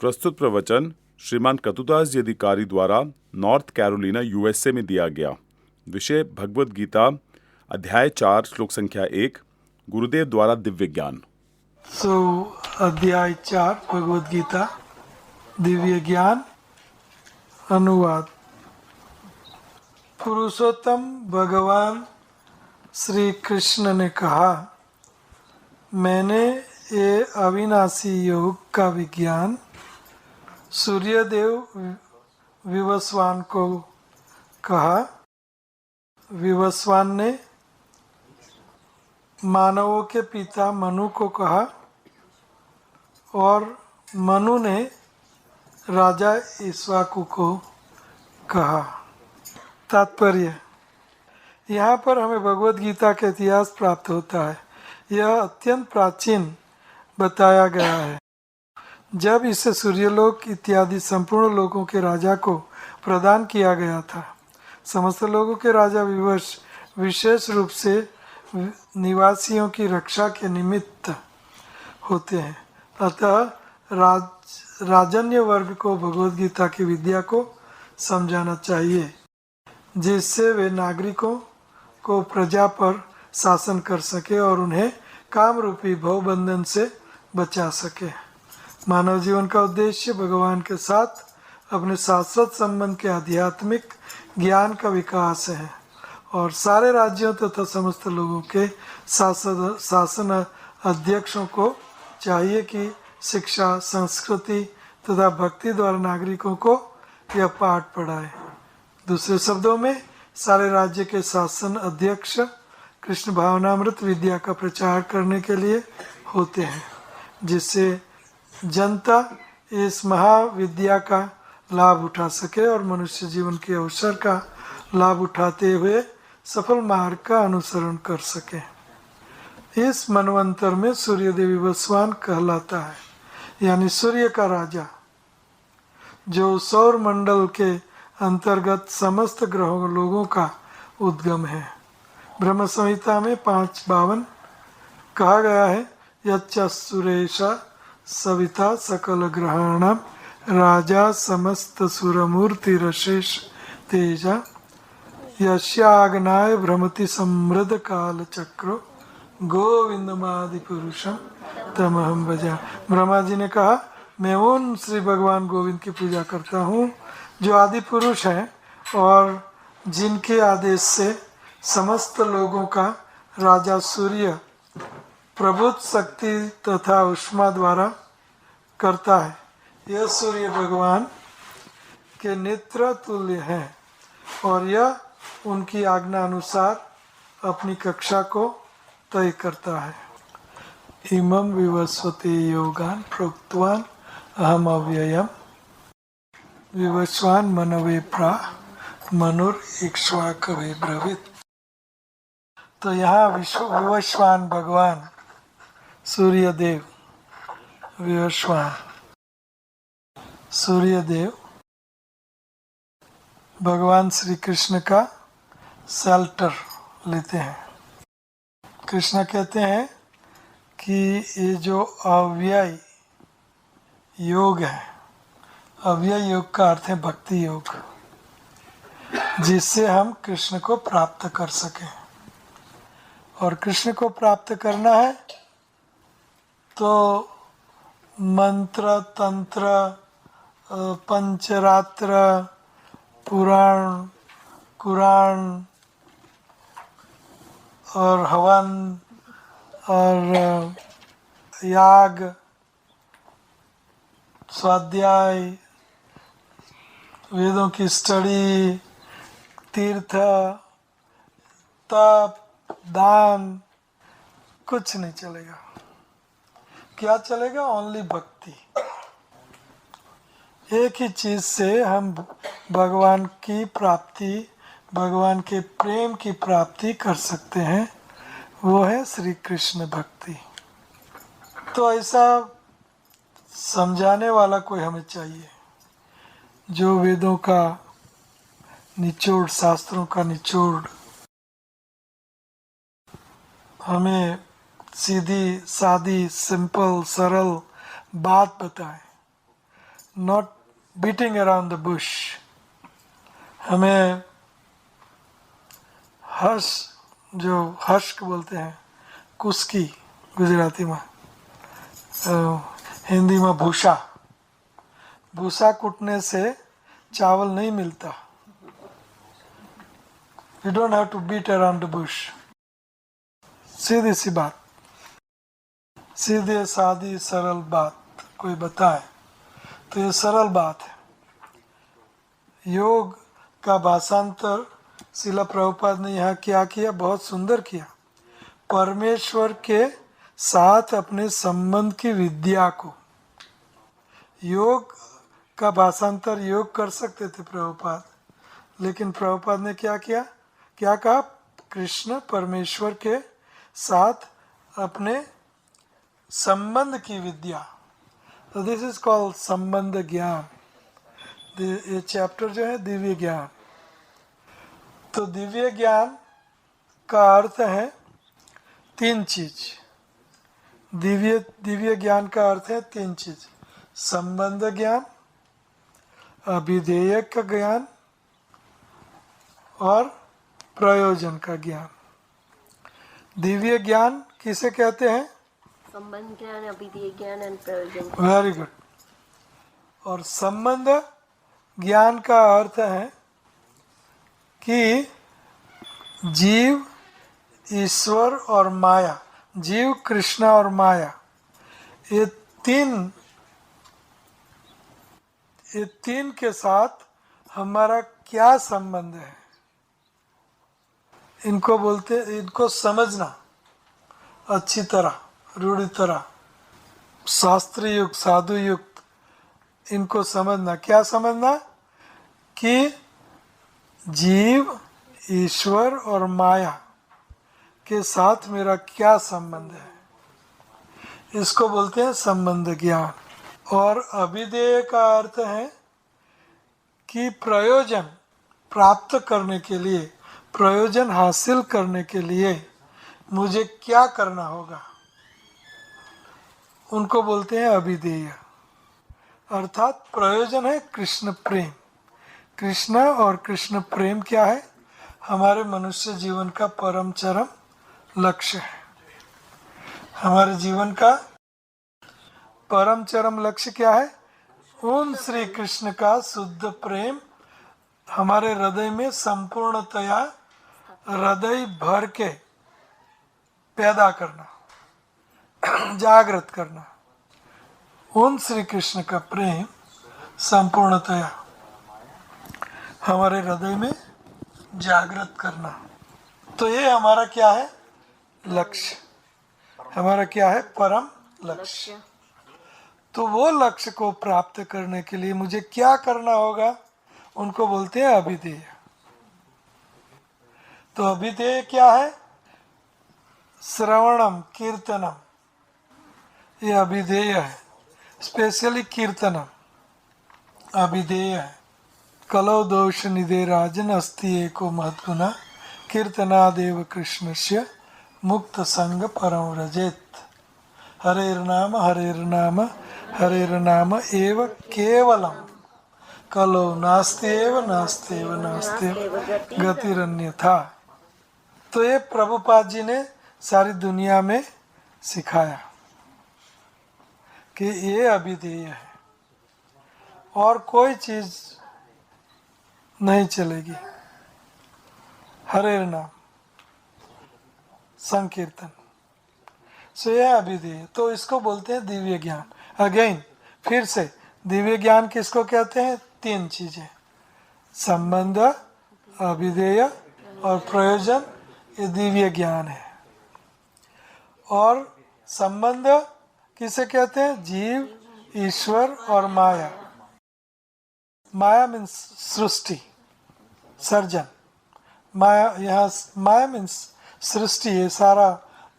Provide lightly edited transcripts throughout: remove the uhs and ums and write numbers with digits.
प्रस्तुत प्रवचन श्रीमान कतुदास जी अधिकारी द्वारा नॉर्थ कैरोलिना यूएसए में दिया गया। विषय भगवद गीता, अध्याय 4, श्लोक संख्या 1, गुरुदेव द्वारा दिव्य ज्ञान। अध्याय 4 भगवद गीता दिव्य ज्ञान। अनुवाद। पुरुषोत्तम भगवान श्री कृष्ण ने कहा, मैंने ये अविनाशी योग का विज्ञान सूर्यदेव विवस्वान को कहा। विवस्वान ने मानवों के पिता मनु को कहा और मनु ने राजा इक्ष्वाकु को कहा। तात्पर्य। यहाँ पर हमें भगवद गीता का इतिहास प्राप्त होता है। यह अत्यंत प्राचीन बताया गया है। जब इसे सूर्यलोक इत्यादि संपूर्ण लोकों के राजा को प्रदान किया गया था। समस्त लोगों के राजा विवश विशेष रूप से निवासियों की रक्षा के निमित्त होते हैं। अतः राजन्य वर्ग को भगवद गीता की विद्या को समझाना चाहिए, जिससे वे नागरिकों को प्रजा पर शासन कर सके और उन्हें काम रूपी भवबंधन से बचा सके। मानव जीवन का उद्देश्य भगवान के साथ अपने शाश्वत संबंध के आध्यात्मिक ज्ञान का विकास है और सारे राज्यों तथा समस्त लोगों के शासन अध्यक्षों को चाहिए कि शिक्षा, संस्कृति तथा भक्ति द्वारा नागरिकों को यह पाठ पढ़ाए। दूसरे शब्दों में, सारे राज्य के शासन अध्यक्ष कृष्ण भावनामृत विद्या का प्रचार करने के लिए होते हैं, जिससे जनता इस महाविद्या का लाभ उठा सके और मनुष्य जीवन के अवसर का लाभ उठाते हुए सफल मार्ग का अनुसरण कर सके। इस मनवंतर में सूर्यदेव विवस्वान कहलाता है, यानी सूर्य का राजा, जो सौर मंडल के अंतर्गत समस्त ग्रहों लोगों का उद्गम है। ब्रह्म संहिता में 5:52 कहा गया है, यच्च सुरेशा सविता सकल ग्रहाणाम राजा समस्त सुरमूर्ति रशेष तेजा यस्याग्नाय भ्रमति समृद्ध काल चक्रो गोविंदमादि पुरुषम तमहम भजा। ब्रह्मा जी ने कहा, मैं उन श्री भगवान गोविंद की पूजा करता हूँ जो आदि पुरुष हैं और जिनके आदेश से समस्त लोगों का राजा सूर्य प्रबुद्ध शक्ति तथा उष्मा द्वारा करता है। यह सूर्य भगवान के नेत्र तुल्य है और यह उनकी आज्ञा अनुसार अपनी कक्षा को तय करता है। इमं विवस्वते योगान प्रोक्तवान अहम अव्ययम विवस्वान मनवे प्रा मनुर इक्ष्वाकवे ब्रवीत। तो यहाँ विवस्वान भगवान सूर्यदेव, विवस्वान सूर्यदेव भगवान श्री कृष्ण का शेल्टर लेते हैं। कृष्ण कहते हैं कि ये जो अव्यय योग है, अव्यय योग का अर्थ है भक्ति योग, जिससे हम कृष्ण को प्राप्त कर सकें। और कृष्ण को प्राप्त करना है तो मंत्र, तंत्र, पंचरात्र, पुराण, कुरान और हवन और याग, स्वाध्याय, वेदों की स्टडी, तीर्थ, तप, दान, कुछ नहीं चलेगा। क्या चलेगा? ओनली भक्ति। एक ही चीज से हम भगवान की प्राप्ति, भगवान के प्रेम की प्राप्ति कर सकते हैं, वो है श्री कृष्ण भक्ति। तो ऐसा समझाने वाला कोई हमें चाहिए, जो वेदों का निचोड़, शास्त्रों का निचोड़ हमें सीधी सादी सिंपल सरल बात बताए not beating around the Bush. हमें हर्ष, जो हर्ष बोलते हैं, कुस्की गुजराती में, हिंदी में भूसा, भूसा कूटने से चावल नहीं मिलता। You don't have to beat around the bush. सीधी सी बात, सीधे सादी सरल बात कोई बताए तो ये सरल बात है। योग का भाषांतर शिला प्रभुपाद ने यहाँ क्या किया, बहुत सुंदर किया। परमेश्वर के साथ अपने संबंध की विद्या को, योग का भाषांतर योग कर सकते थे प्रभुपाद, लेकिन प्रभुपाद ने क्या किया, क्या कहा, कृष्ण परमेश्वर के साथ अपने संबंध की विद्या। तो दिस इज कॉल्ड संबंध ज्ञान। ये चैप्टर जो है दिव्य ज्ञान। तो दिव्य ज्ञान का अर्थ है तीन चीज। दिव्य ज्ञान का अर्थ है तीन चीज, संबंध ज्ञान, अभिधेय का ज्ञान और प्रयोजन का ज्ञान। दिव्य ज्ञान किसे कहते हैं? संबंध ज्ञान, अभिधेय ज्ञान एंड प्रयोजन। Very good. और संबंध ज्ञान का अर्थ है कि जीव, ईश्वर और माया, जीव, कृष्ण और माया, ये तीन के साथ हमारा क्या संबंध है, इनको बोलते, इनको समझना अच्छी तरह, रूढ़ी तरह, शास्त्र युक्त, साधु युक्त, इनको समझना। क्या समझना? कि जीव, ईश्वर और माया के साथ मेरा क्या संबंध है, इसको बोलते हैं संबंध ज्ञान। और अभिधेय का अर्थ है कि प्रयोजन प्राप्त करने के लिए, प्रयोजन हासिल करने के लिए मुझे क्या करना होगा, उनको बोलते हैं अभिधेय। अर्थात प्रयोजन है कृष्ण प्रेम। कृष्ण और कृष्ण प्रेम क्या है? हमारे मनुष्य जीवन का परम चरम लक्ष्य है। हमारे जीवन का परम चरम लक्ष्य क्या है? उन श्री कृष्ण का शुद्ध प्रेम हमारे हृदय में संपूर्णतया हृदय भर के पैदा करना, जागृत करना। उन श्री कृष्ण का प्रेम संपूर्णतया हमारे हृदय में जागृत करना। तो ये हमारा क्या है? लक्ष्य। हमारा क्या है? परम लक्ष्य। तो वो लक्ष्य को प्राप्त करने के लिए मुझे क्या करना होगा, उनको बोलते हैं अभिधेय। तो अभिधेय क्या है? श्रवणम, कीर्तनम, ये अभिधेय है। स्पेशली कीर्तनम अभिधेय है। कलौ दोष निधे राजन अस्ति एको महत्गुना कीर्तनादेव कृष्णस्य मुक्त संग परम व्रजेत। हरेर्नाम हरेर्नाम हरेर्नाम एव केवलम कलौ नास्त्येव नास्त्येव नास्त्येव गतिरन्यथा। तो ये प्रभुपाद जी ने सारी दुनिया में सिखाया कि ये अभिधेय है और कोई चीज नहीं चलेगी। हरे नाम संकीर्तन से यह अभिधेय। तो इसको बोलते हैं दिव्य ज्ञान। अगेन फिर से दिव्य ज्ञान किसको कहते हैं? तीन चीजें, संबंध, अभिधेय और प्रयोजन, ये दिव्य ज्ञान है। और संबंध किसे कहते हैं? जीव, ईश्वर और माया। माया मीन्स सृष्टि, सर्जन। माया, यहाँ माया मीन्स सृष्टि है, सारा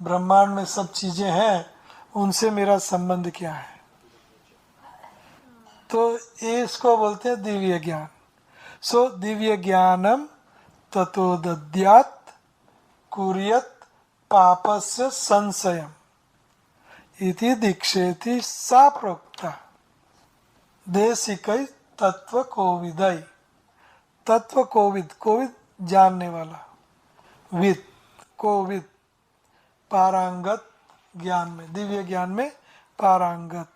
ब्रह्मांड में सब चीजें हैं, उनसे मेरा संबंध क्या है। तो ये इसको बोलते हैं दिव्य ज्ञान। सो दिव्य ज्ञानम ततो दद्यात् कुर्यत् पापस्य संशयम इति दीक्षेति सा प्रोक्ता। देशिकई तत्व कोविदई, तत्व कोविद, कोविद जानने वाला, विद कोविद पारंगत ज्ञान में, दिव्य ज्ञान में पारंगत।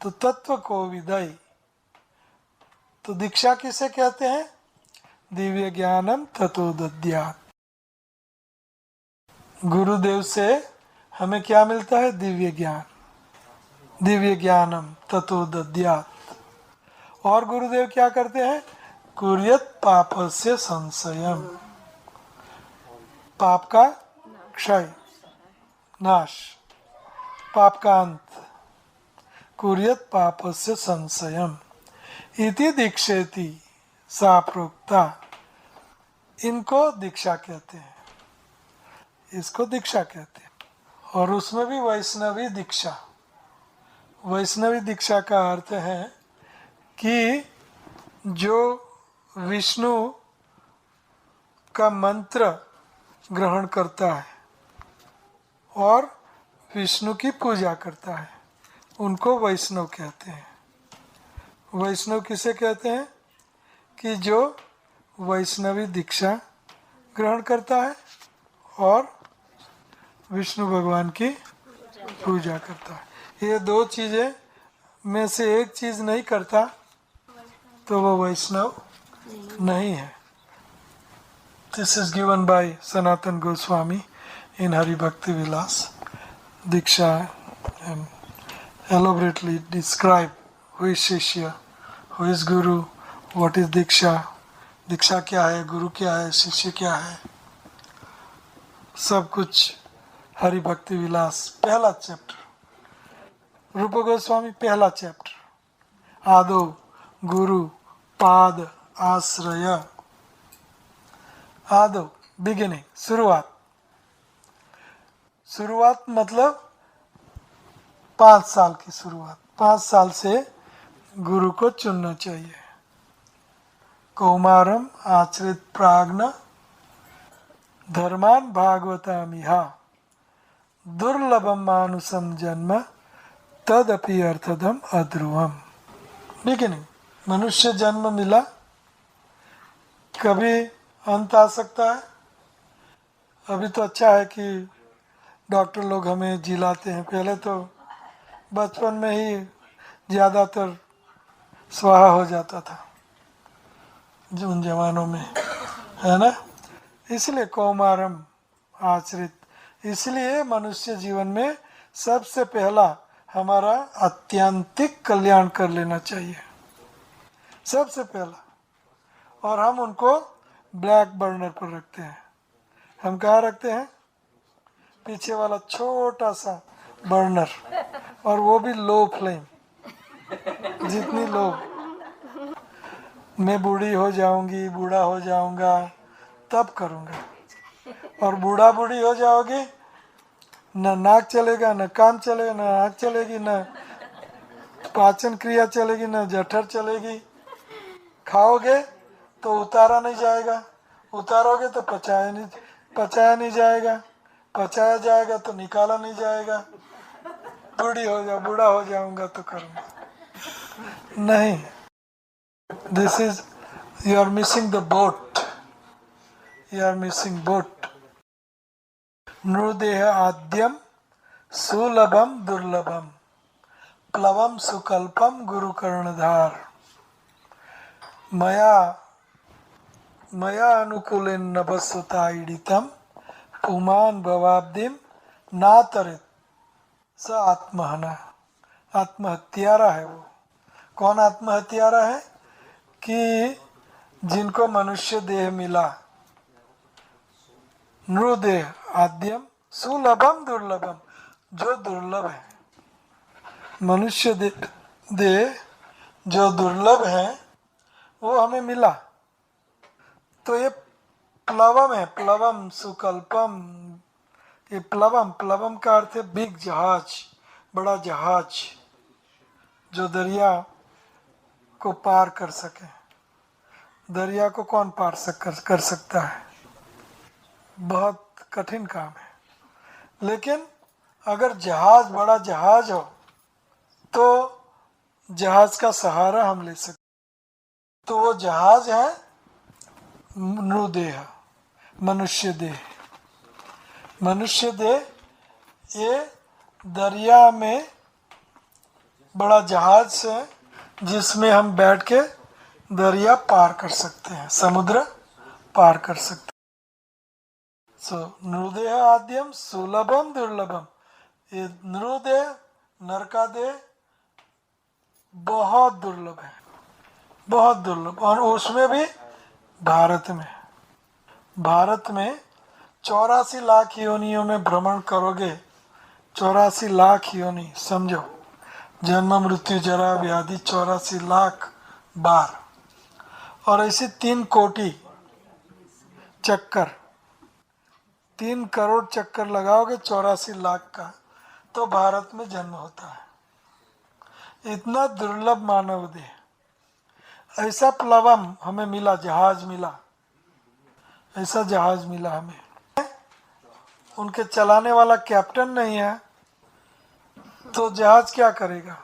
तो तत्व कोविदई, तो दीक्षा किसे कहते हैं? दिव्य ज्ञानम ततो दद्यात्। गुरुदेव से हमें क्या मिलता है? दिव्य ज्ञान, दिव्य ज्ञानम ततो दद्यात्। और गुरुदेव क्या करते हैं? कुर्यत पापस्य संशयम, पाप का क्षय, नाश, पाप का अंत। कुर्यत पापस्य संशयम इति दीक्षेति सा प्रोक्ता। इनको दीक्षा कहते हैं, इसको दीक्षा कहते हैं। और उसमें भी वैष्णवी दीक्षा, वैष्णवी दीक्षा का अर्थ है कि जो विष्णु का मंत्र ग्रहण करता है और विष्णु की पूजा करता है, उनको वैष्णव कहते हैं। वैष्णव किसे कहते हैं? कि जो वैष्णवी दीक्षा ग्रहण करता है और विष्णु भगवान की पूजा करता है। ये दो चीजें में से एक चीज नहीं करता तो वो वैष्णव नहीं है। This is given by Sanatan Goswami in Hari Bhakti Vilas. Diksha and elaborately describe who is Shishya, who is Guru, what is Diksha, दीक्षा क्या है, गुरु क्या है, शिष्य क्या है, सब कुछ हरि भक्ति विलास पहला चैप्टर। रूप गोस्वामी पहला चैप्टर, आदो गुरु पाद आश्रय, आदो बिगिनिंग, शुरुआत। शुरुआत मतलब 5 साल की शुरुआत, 5 साल से गुरु को चुनना चाहिए। कौमारम आचरित प्राज्ञ धर्मान भागवतामिहा दुर्लभम मानुषम जन्म तदपि अर्थदम अध्रुवम। बिगिनिंग, मनुष्य जन्म मिला, कभी अंत आ सकता है। अभी तो अच्छा है कि डॉक्टर लोग हमें जिलाते हैं, पहले तो बचपन में ही ज़्यादातर स्वाहा हो जाता था जो उन जमानों में, है ना। इसलिए कौमारम आचरित, इसलिए मनुष्य जीवन में सबसे पहला हमारा आत्यंतिक कल्याण कर लेना चाहिए, सबसे पहला। और हम उनको ब्लैक बर्नर पर रखते हैं। हम कहाँ रखते हैं? पीछे वाला छोटा सा बर्नर, और वो भी लो फ्लेम, जितनी लो। मैं बूढ़ी हो जाऊंगी, बूढ़ा हो जाऊंगा तब करूंगा, और बूढ़ा बूढ़ी हो जाओगे, न नाक चलेगा, न कान चलेगा, न आँख चलेगी, न पाचन क्रिया चलेगी, न जठर चलेगी। खाओगे तो उतारा नहीं जाएगा, उतारोगे तो पचाया नहीं जाएगा, पचाया जाएगा तो निकाला नहीं जाएगा। बूढ़ा हो जाऊंगा तो करूंगा नहीं। This is, you are missing the boat, you are missing boat. नृदेह आद्यम सुलभम दुर्लभम प्लवम सुकल्पम गुरु कर्णधार मया अनुकूलेन नभस्वता ईडितम पुमान भवाब्दिम नातरित स आत्महना। आत्महत्यारा है वो। कौन आत्महत्यारा है? कि जिनको मनुष्य देह मिला। नृदेह आद्यम सुलभम दुर्लभम, जो दुर्लभ है। मनुष्य देह जो दुर्लभ है वो हमें मिला। तो ये प्लवम है, प्लवम सुकल्पम। ये प्लवम का अर्थ है बिग जहाज, बड़ा जहाज जो दरिया को पार कर सके। दरिया को कौन पार कर सकता है? बहुत कठिन काम है। लेकिन अगर जहाज, बड़ा जहाज हो तो जहाज का सहारा हम ले सकते। तो वो जहाज है नृदेह, मनुष्य देह। मनुष्य देह ये दरिया में बड़ा जहाज है जिसमें हम बैठ के दरिया पार कर सकते हैं, समुद्र पार कर सकते हैं। सो नृदेह आद्यम सुलभम दुर्लभम। ये नृदेह, नर का देह बहुत दुर्लभ है, बहुत दुर्लभ। और उसमें भी भारत में 84 लाख योनियों में भ्रमण करोगे। 84 लाख योनि समझो, जन्म मृत्यु जरा व्याधि 84 लाख बार। और ऐसे 3 कोटि चक्कर, 3 करोड़ चक्कर लगाओगे 84 लाख का, तो भारत में जन्म होता है। इतना दुर्लभ मानव देह। ऐसा प्लवम हमें मिला, जहाज मिला, ऐसा जहाज मिला हमें। उनके चलाने वाला कैप्टन नहीं है तो जहाज क्या करेगा,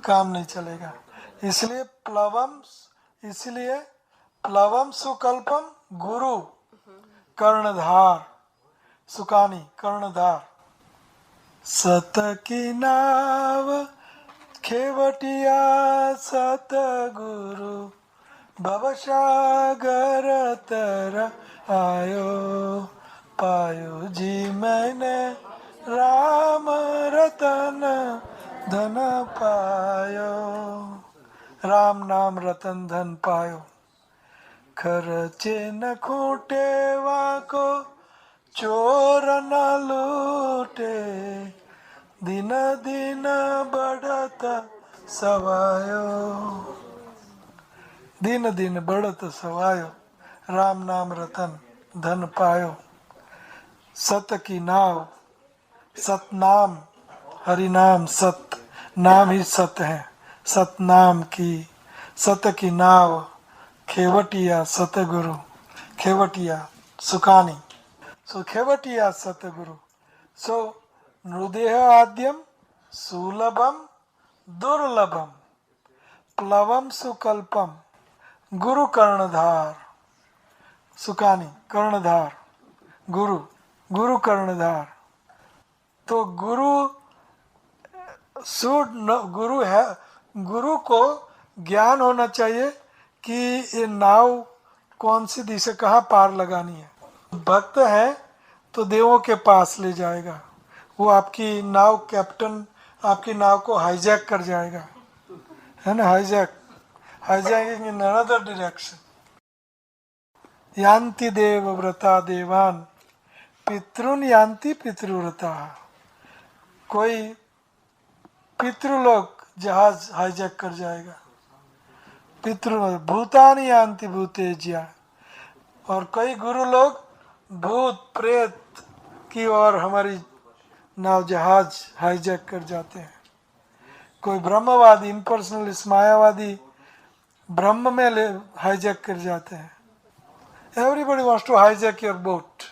काम नहीं चलेगा। इसलिए प्लवम सुकल्पम गुरु कर्णधार, सुकानी कर्णधार। सत की नाव खेवटिया सतगुरु, भवसागर तर आयो, पायो जी मैंने राम रतन धन पायो। राम नाम रतन धन पायो। खर्चे न खूटे वाको, चोर न लूटे, दिन दिन बढ़त सवायो, दिन दिन बढ़त सवायो। राम नाम रतन धन पायो। सत की नाव, सतनाम, हरि नाम सत, नाम ही सत है। सतनाम की, सत की नाव, खेवटिया सतगुरु, खेवटिया सुकानी, सो खेवटिया सतगुरु। सो नृदेह आद्यम सुलभम दुर्लभम, प्लवम सुकल्पम, गुरु कर्णधार, सुकानी कर्णधार, गुरु, गुरु कर्णधार। तो गुरु गुरु है, गुरु को ज्ञान होना चाहिए कि ये नाव कौन सी दिशा कहाँ पार लगानी है। भक्त है तो देवों के पास ले जाएगा, वो आपकी नाव, कैप्टन आपकी नाव को हाईजैक कर जाएगा, है ना, हाईजैकिंग इन अनदर डायरेक्शन। यान्ति देव व्रता देवान, पितृन यान्ति पितृव्रता। कोई पितृलोक जहाज हाईजैक कर जाएगा, पितृ भूतानि यान्ति भूतेज्या। और कई गुरु लोग भूत प्रेत की ओर हमारी नाव जहाज हाईजैक कर जाते हैं। कोई ब्रह्मवादी, इम्पर्सनलिस्ट, मायावादी ब्रह्म में ले हाईजैक कर जाते हैं। Everybody wants to hijack your boat,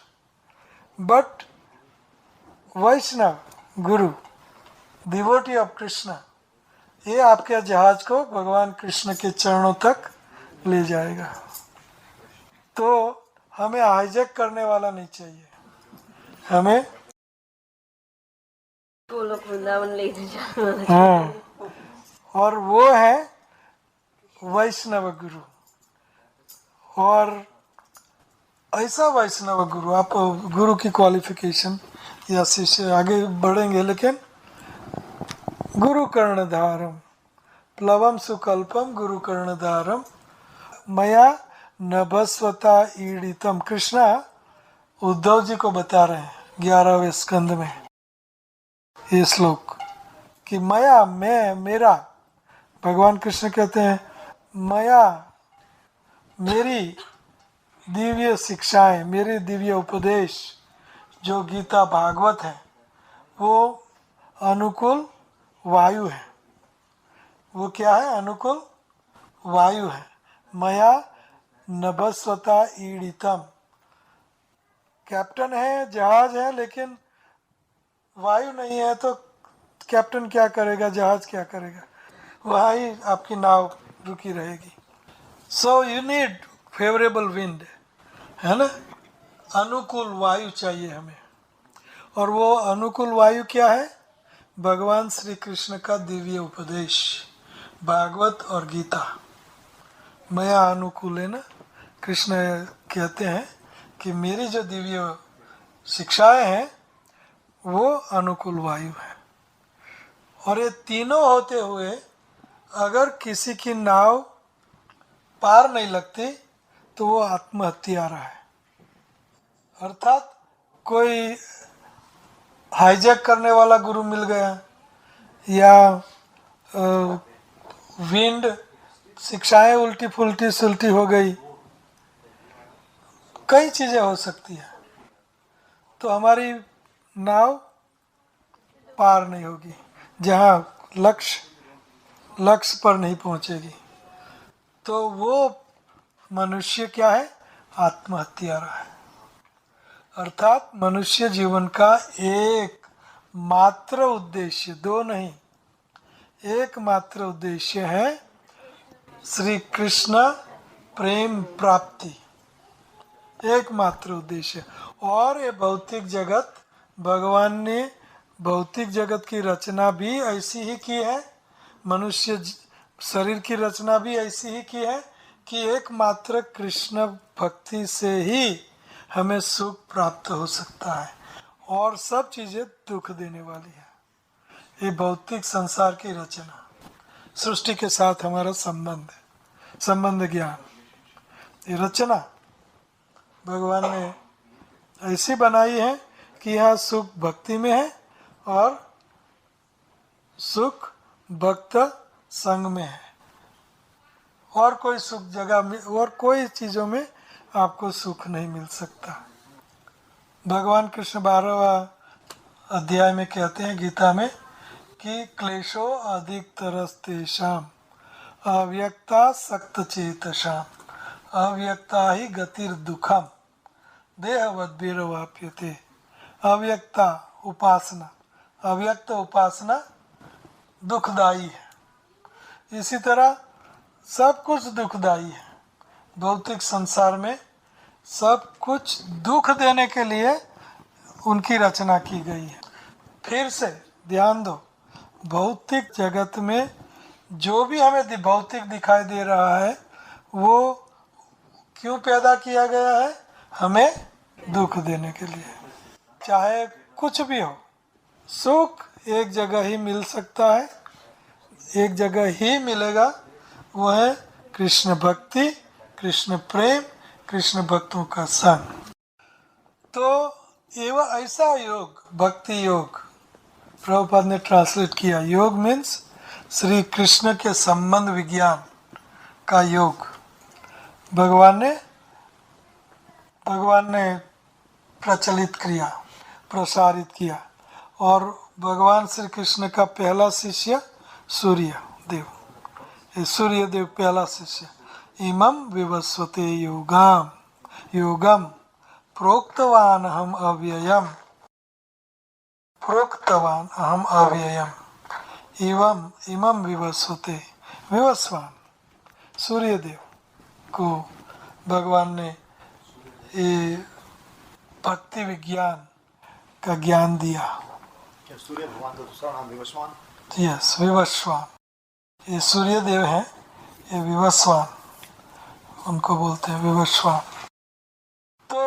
but Vaishnava guru, devotee of Krishna, ये आपके जहाज को भगवान कृष्ण के चरणों तक ले जाएगा। तो हमें हाईजैक करने वाला नहीं चाहिए, हमें गोलोक वृंदावन ले जाना। हाँ, और वो है वैष्णव गुरु। और ऐसा वैष्णव गुरु, आप गुरु की क्वालिफिकेशन या शिष्य आगे बढ़ेंगे, लेकिन गुरु कर्णधारम, प्लवम सुकल्पम गुरु कर्णधारम, मया नभस्वता ईडितम। कृष्णा उद्धव जी को बता रहे हैं 11वें स्कंद में ये श्लोक कि मया, मैं, मेरा। भगवान कृष्ण कहते हैं मया, मेरी दिव्य शिक्षाएं, मेरी दिव्य उपदेश जो गीता भागवत है, वो अनुकूल वायु है। वो क्या है? अनुकूल वायु है। मया नभस्वता ईडितम, कैप्टन है, जहाज है, लेकिन वायु नहीं है तो कैप्टन क्या करेगा, जहाज क्या करेगा, वहाँ ही आपकी नाव रुकी रहेगी। So you need favourable wind, है ना, अनुकूल वायु चाहिए हमें। और वो अनुकूल वायु क्या है? भगवान श्री कृष्ण का दिव्य उपदेश, भागवत और गीता। मया अनुकूल है ना, कृष्ण कहते हैं कि मेरी जो दिव्य शिक्षाएं हैं वो अनुकूल वायु है। और ये तीनों होते हुए अगर किसी की नाव पार नहीं लगती तो वो आत्महत्यारा है। अर्थात कोई हाईजैक करने वाला गुरु मिल गया, या विंड शिक्षाएं उल्टी फुल्टी सुलटी हो गई, कई चीजें हो सकती है, तो हमारी नाव पार नहीं होगी, जहाँ लक्ष्य पर नहीं पहुंचेगी। तो वो मनुष्य क्या है? आत्महत्यारा है। अर्थात मनुष्य जीवन का एक मात्र उद्देश्य, दो नहीं, एक मात्र उद्देश्य है श्री कृष्ण प्रेम प्राप्ति, एकमात्र उद्देश्य। और ये भौतिक जगत, भगवान ने भौतिक जगत की रचना भी ऐसी ही की है, मनुष्य शरीर की रचना भी ऐसी ही की है कि एकमात्र कृष्ण भक्ति से ही हमें सुख प्राप्त हो सकता है, और सब चीजें दुख देने वाली है। ये भौतिक संसार की रचना, सृष्टि के साथ हमारा संबंध है, संबंध ज्ञान, ये रचना भगवान ने ऐसी बनाई है कि यहाँ सुख भक्ति में है और सुख भक्त संग में है, और कोई सुख जगह में और कोई चीजों में आपको सुख नहीं मिल सकता। भगवान कृष्ण 12वां अध्याय में कहते हैं गीता में कि क्लेशो अधिक तरस्तेषाम अव्यक्ता सक्त चेतसाम अव्यक्ता ही गतिर दुखम देहवद्भिर्वाप्यते। अव्यक्ता उपासना, अव्यक्त उपासना दुखदाई है। इसी तरह सब कुछ दुखदाई है। भौतिक संसार में सब कुछ दुख देने के लिए उनकी रचना की गई है। फिर से ध्यान दो, भौतिक जगत में जो भी हमें भौतिक दिखाई दे रहा है वो क्यों पैदा किया गया है? हमें दुख देने के लिए। चाहे कुछ भी हो, सुख एक जगह ही मिल सकता है, एक जगह ही मिलेगा, वो है कृष्ण भक्ति, कृष्ण प्रेम, कृष्ण भक्तों का संग। तो एवं ऐसा योग, भक्ति योग, प्रभुपाद ने ट्रांसलेट किया, योग मीन्स श्री कृष्ण के संबंध विज्ञान का योग भगवान ने प्रचलित किया, प्रसारित किया। और भगवान श्री कृष्ण का पहला शिष्य सूर्य देव, ये सूर्य देव पहला शिष्य। इमं विवस्वते योगम प्रोक्तवान अहम अव्ययम इमं विवस्वते। विवस्वान सूर्य देव को भगवान ने ये भक्ति विज्ञान का ज्ञान दिया। सूर्य भगवान का दूसरा नाम विवस्वान। यस, विवस्वान, ये सूर्य देव है, ये विवस्वान उनको बोलते हैं, विवस्वान। तो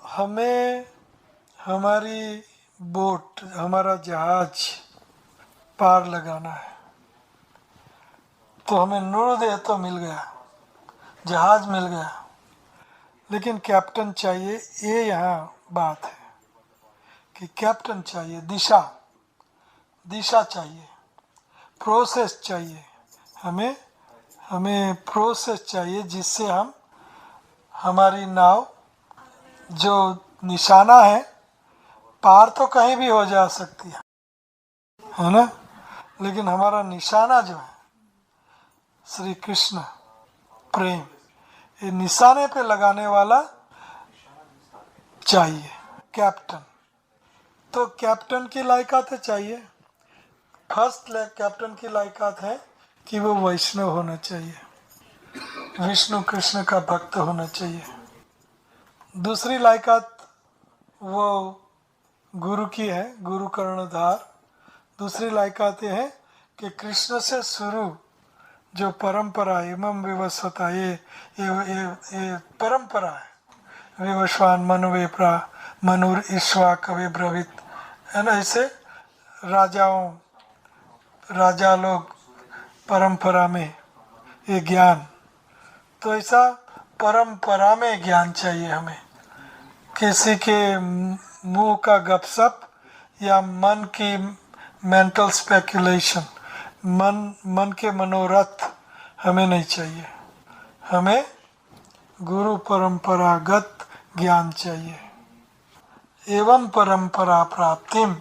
हमें हमारी बोट, हमारा जहाज पार लगाना है, तो हमें नूरदेह तो मिल गया, जहाज मिल गया, लेकिन कैप्टन चाहिए। ये यहाँ बात है कि कैप्टन चाहिए, दिशा चाहिए, प्रोसेस चाहिए, हमें प्रोसेस चाहिए जिससे हम हमारी नाव जो निशाना है, पार तो कहीं भी हो जा सकती है ना, लेकिन हमारा निशाना जो है श्री कृष्ण प्रेम, ये निशाने पे लगाने वाला चाहिए कैप्टन। तो कैप्टन की लायकात चाहिए, फर्स्ट कैप्टन की लायकात है कि वो वैष्णव होना चाहिए, विष्णु कृष्ण का भक्त होना चाहिए। दूसरी लायकात वो गुरु की है, गुरु कर्णधार। दूसरी लायकात ये है कि कृष्ण से शुरू जो परंपरा इमम विवस्वता, ये परंपरा है। विवस्वान मनु विप्रा मनुर ईश्वा कवि ब्रवित, है ना। ऐसे राजा लोग परंपरा में ये ज्ञान, तो ऐसा परंपरा में ज्ञान चाहिए हमें। किसी के मुंह का गपसप या मन की मेंटल स्पेकुलेशन, मन के मनोरथ हमें नहीं चाहिए। हमें गुरु परंपरागत ज्ञान चाहिए। एवं परंपरा प्राप्तिम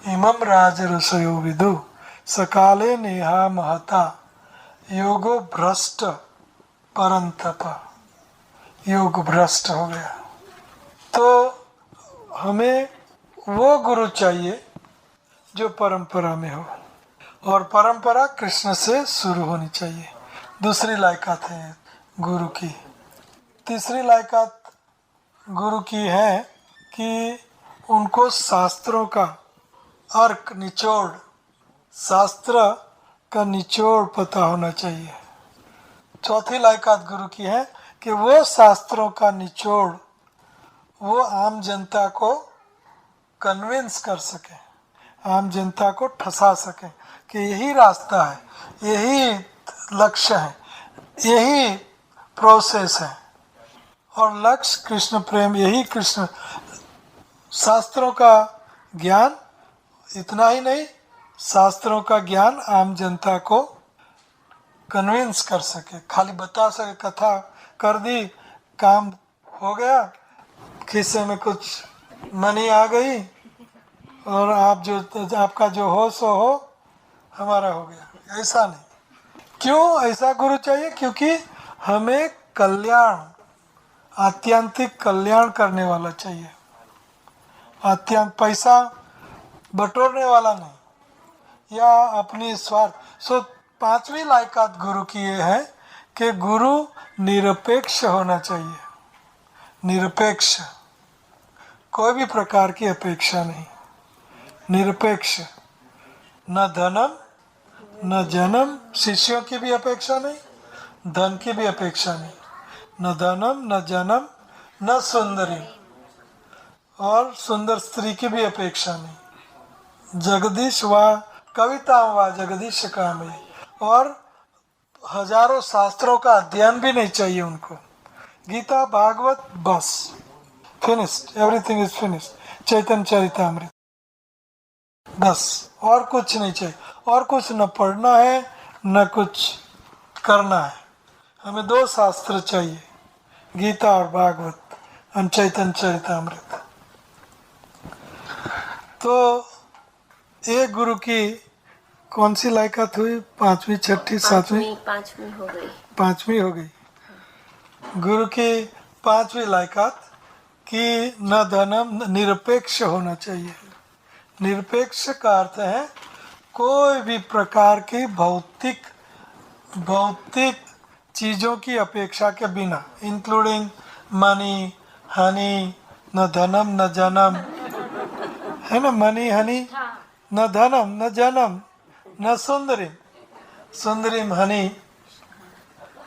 इमं राजऋषयो विदु सकाले नेहा महता योगो भ्रष्ट परंतप। योग भ्रष्ट हो गया। तो हमें वो गुरु चाहिए जो परंपरा में हो, और परंपरा कृष्ण से शुरू होनी चाहिए। दूसरी लायकात है गुरु की। तीसरी लायकात गुरु की है कि उनको शास्त्रों का अर्क, निचोड़, शास्त्र का निचोड़ पता होना चाहिए। चौथी लायकात गुरु की है कि वो शास्त्रों का निचोड़ वो आम जनता को कन्विंस कर सके, आम जनता को ठसा सके कि यही रास्ता है, यही लक्ष्य है, यही प्रोसेस है। और लक्ष्य कृष्ण प्रेम, यही कृष्ण। शास्त्रों का ज्ञान, इतना ही नहीं, शास्त्रों का ज्ञान आम जनता को कन्विंस कर सके, खाली बता सके, कथा कर दी, काम हो गया, खिस्से में कुछ मनी आ गई और आपका जो हो सो हो, हमारा हो गया। ऐसा नहीं। क्यों ऐसा गुरु चाहिए? क्योंकि हमें कल्याण, आत्यंतिक कल्याण करने वाला चाहिए। पैसा बटोरने वाला नहीं, या अपनी स्वार्थ। सो पांचवी लायकात गुरु की ये है कि गुरु निरपेक्ष होना चाहिए। निरपेक्ष, कोई भी प्रकार की अपेक्षा नहीं, निरपेक्ष। न धनम न जन्म, शिष्यों की भी अपेक्षा नहीं, धन की भी अपेक्षा नहीं। न धनम न जन्म न सुंदरी, और सुंदर स्त्री की भी अपेक्षा नहीं। जगदीश व कविता व जगदीश कामे, और हजारों शास्त्रों का अध्ययन भी नहीं चाहिए उनको। गीता भागवत बस, फिनिश्ड, एवरीथिंग इज फिनिश्ड। चैतन्य चरितामृत बस, और कुछ नहीं चाहिए। और कुछ न पढ़ना है न कुछ करना है। हमें दो शास्त्र चाहिए, गीता और भागवत और चैतन्य चरितामृत। तो एक गुरु की कौन सी लायकात हुई? पांचवी, छठी, सातवीं? पांचवी हो गई। पांचवी हो गई। गुरु की पांचवी लायकात कि न धनम, निरपेक्ष होना चाहिए। निरपेक्ष का अर्थ है कोई भी प्रकार की भौतिक चीजों की अपेक्षा के बिना, इंक्लूडिंग मनी, हनी, न धनम न जन्म, है ना, मनी हनी, न धनम न जन्म न सुंदरी, सुंदरीम हनी,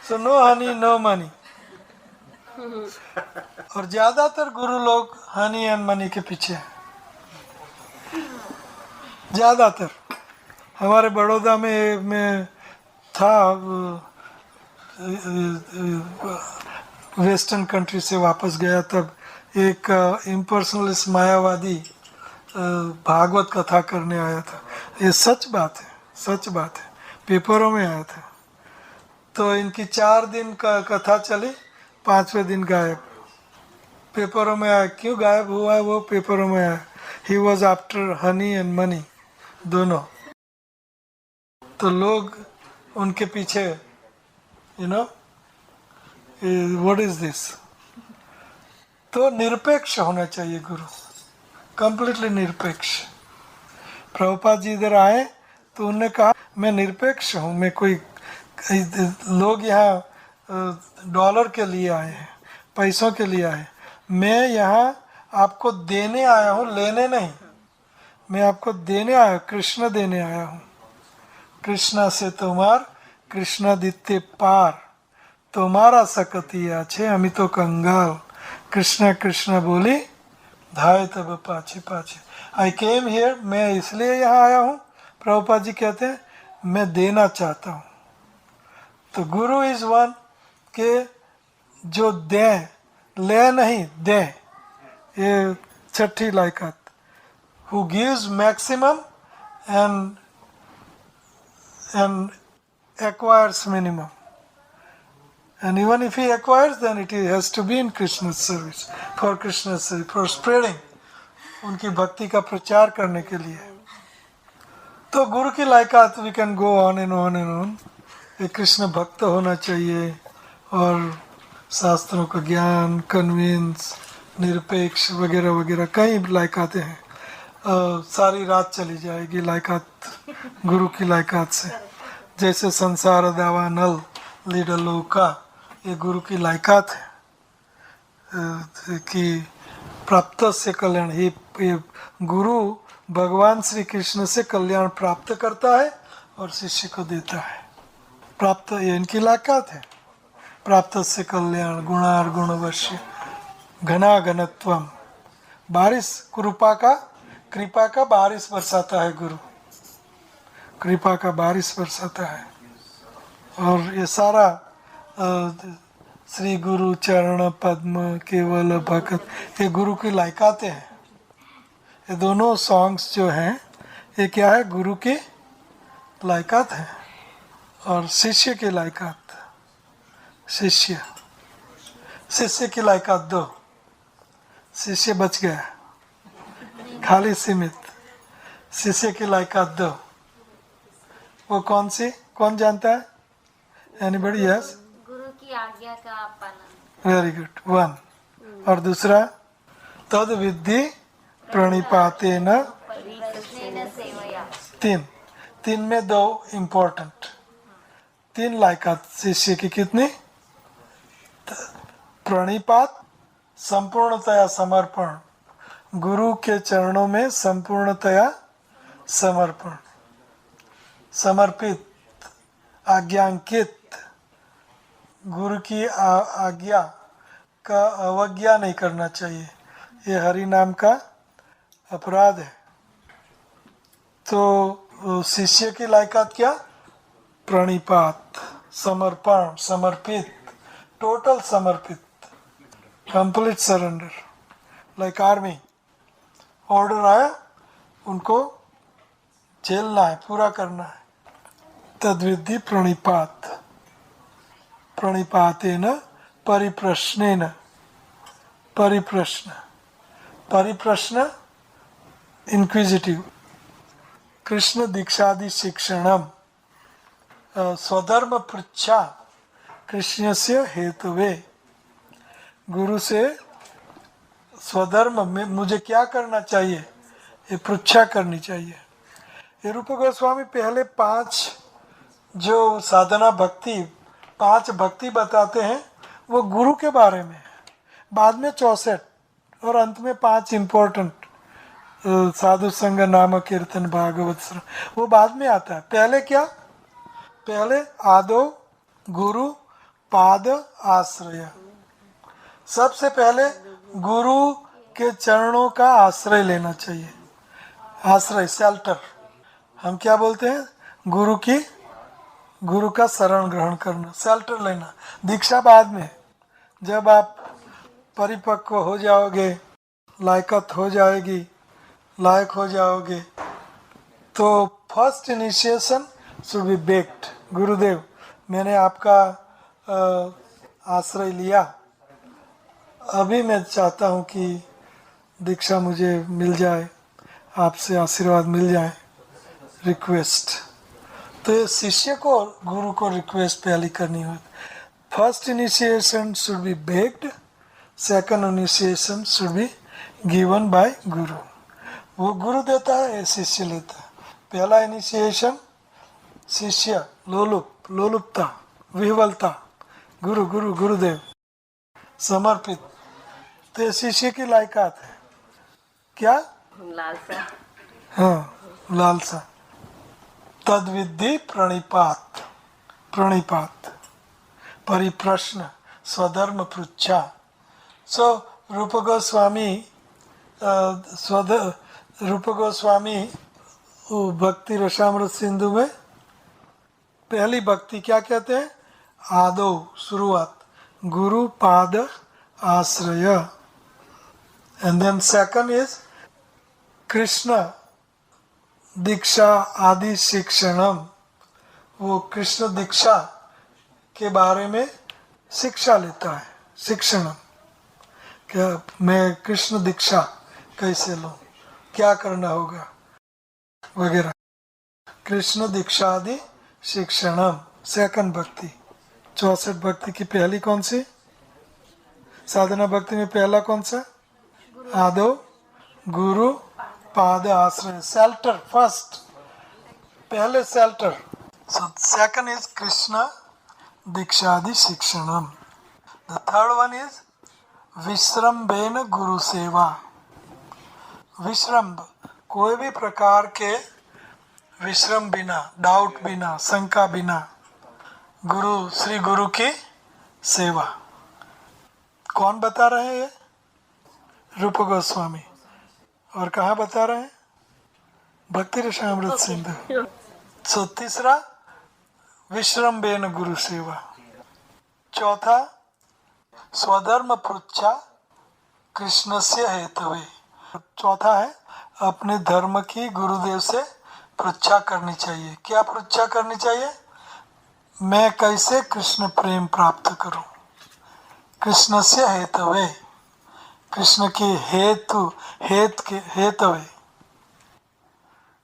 so no honey no money. और ज्यादातर गुरु लोग हनी एंड मनी के पीछे हैं, ज्यादातर। हमारे बड़ौदा में था, वेस्टर्न कंट्री से वापस गया तब एक इम्पर्सनलिस्ट मायावादी भागवत कथा करने आया था। ये सच बात है, सच बात है, पेपरों में आया था। तो इनकी 4 दिन का कथा चली, 5वें दिन गायब। पेपरों में आया, क्यों गायब हुआ है वो पेपरों में आया। He was after honey and money, दोनों। तो लोग उनके पीछे, you know, what is this. तो निरपेक्ष होना चाहिए गुरु, कंप्लीटली निरपेक्ष। प्रभुपाद जी इधर आए तो उन्होंने कहा मैं निरपेक्ष हूँ, मैं कोई लोग यहाँ डॉलर के लिए आए हैं, पैसों के लिए आए हैं, मैं यहाँ आपको देने आया हूँ, लेने नहीं। मैं आपको देने आया, कृष्ण देने आया हूँ। कृष्णा से तुम्हार कृष्ण दित्ते पार, तुम्हारा सकतिया छे अमी तो कंगाल। कृष्णा कृष्णा बोली धाय तब पाछे पाछे। आई केम हियर, मैं इसलिए यहाँ आया हूँ, प्रभुपाद जी कहते हैं मैं देना चाहता हूँ। तो गुरु इज वन के जो दे, ले नहीं दे, ये छठी लायकात। Who gives maximum and acquires minimum. And even if he acquires, then it has to be in Krishna's service, for Krishna's service, for spreading, उनकी भक्ति का प्रचार करने के लिए। तो गुरु की लायकात we can go on and on and on। एक कृष्ण भक्त होना चाहिए और शास्त्रों का ज्ञान, कन्विंस, निरपेक्ष वगैरह वगैरह कई लायकातें हैं। सारी रात चली जाएगी लायकात, गुरु की लायकात से। जैसे संसार दावा नल लीडलो का, ये गुरु की लायकात है कि प्राप्त से कल्याण। ये गुरु भगवान श्री कृष्ण से कल्याण प्राप्त करता है और शिष्य को देता है। प्राप्त, ये इनकी लायकात है। प्राप्त से कल्याण गुणार गुणवश्य घना घनत्वम। बारिश कृपा का बारिश बरसाता है गुरु, कृपा का बारिश बरसाता है। और ये सारा श्री गुरु चरण पद्म केवल भगत, ये गुरु की लायकातें हैं। ये दोनों सॉन्ग्स जो हैं ये क्या है, गुरु की लायकात है। और शिष्य की लायकात, शिष्य की लायकात दो, शिष्य बच गया, खाली सीमित। शिष्य की लायकात दो, वो कौन सी, कौन जानता है? एनीबडी? यस, गुरु की आज्ञा का पालन। Very good, one. और दूसरा तद विद्धि प्रणिपातेन, परिप्रश्नेन सेवया। तीन में दो इम्पोर्टेंट, तीन लायकात शिष्य की कितनी? प्रणिपात, संपूर्णतया समर्पण, गुरु के चरणों में संपूर्णतया समर्पण, समर्पित, आज्ञांकित। गुरु की आज्ञा का अवज्ञा नहीं करना चाहिए, ये हरि नाम का अपराध है। तो शिष्य की लायकात क्या? प्रणिपात, समर्पण, समर्पित, टोटल समर्पित, complete surrender. Like army, order आया, उनको झेलना है, पूरा करना है। तद्विद्धि प्रणिपात, प्रणिपातेन परिप्रश्नेन, परिप्रश्न, परिप्रश्न इंक्विजिटिव। कृष्ण दीक्षादि शिक्षणम स्वधर्म पृच्छा कृष्णस्य हेतुवे। गुरु से स्वधर्म में मुझे क्या करना चाहिए, ये पृच्छा करनी चाहिए। ये रूप गोस्वामी पहले 5 जो साधना भक्ति, 5 भक्ति बताते हैं वो गुरु के बारे में है। बाद में 64 और अंत में 5 इम्पोर्टेंट, साधु संग नाम कीर्तन भागवत श्रवण, वो बाद में आता है। पहले क्या? पहले आदो गुरु पाद आश्रय। सबसे पहले गुरु के चरणों का आश्रय लेना चाहिए। आश्रय, शेल्टर, हम क्या बोलते हैं? गुरु का शरण ग्रहण करना, शेल्टर लेना। दीक्षा बाद में, जब आप परिपक्व हो जाओगे, लायकत हो जाएगी, लायक हो जाओगे, तो first initiation should be baked. गुरुदेव, मैंने आपका आश्रय लिया, अभी मैं चाहता हूँ कि दीक्षा मुझे मिल जाए, आपसे आशीर्वाद मिल जाए, रिक्वेस्ट। तो ये शिष्य को गुरु को रिक्वेस्ट पहली करनी होती। First initiation should be baked, second initiation should be given by गुरु। वो गुरु देता है, ये शिष्य लेता है। पहला इनिशिएशन शिष्य लोलुपता, विह्वलता, गुरु गुरु गुरुदेव, समर्पित। तो ये शिष्य की लायकात है। क्या? लालसा। हाँ, लालसा। तद्विद्धि प्रणिपात, प्रणिपात, परिप्रश्न, स्वधर्म पृच्छा। सो रूप गोस्वामी रूप गोस्वामी भक्ति रसामृत सिंधु में पहली भक्ति क्या कहते हैं? आदो, शुरुआत, गुरु पाद आश्रय। And then second is Krishna दीक्षा आदि शिक्षणम। वो कृष्ण दीक्षा के बारे में शिक्षा लेता है, शिक्षणम, क्या मैं कृष्ण दीक्षा कैसे लूं, क्या करना होगा वगैरह। कृष्ण दीक्षा आदि शिक्षणम, सेकंड भक्ति। 64 भक्ति की पहली कौन सी? साधना भक्ति में पहला कौन सा? आदो गुरु पाद आश्रय, शेल्टर फर्स्ट, पहले शेल्टर। सो सेकंड इज कृष्ण दीक्षादि शिक्षणम। द थर्ड वन इज विश्रम्भेन गुरु सेवा। विश्रम्भ, कोई भी प्रकार के विश्रम बिना, डाउट बिना, शंका बिना गुरु, श्री गुरु की सेवा। कौन बता रहे हैं ये? रूप गोस्वामी। और कहाँ बता रहे हैं? भक्ति रसामृत सिंधु। सो तीसरा विश्रम्भेन गुरु सेवा। चौथा स्वधर्म पृच्छा कृष्णस्य हेतवे। चौथा है अपने धर्म की गुरुदेव से पृच्छा करनी चाहिए। क्या पृच्छा करनी चाहिए? मैं कैसे कृष्ण प्रेम प्राप्त करूं? कृष्णस्य हेतवे, कृष्ण की हेतवे।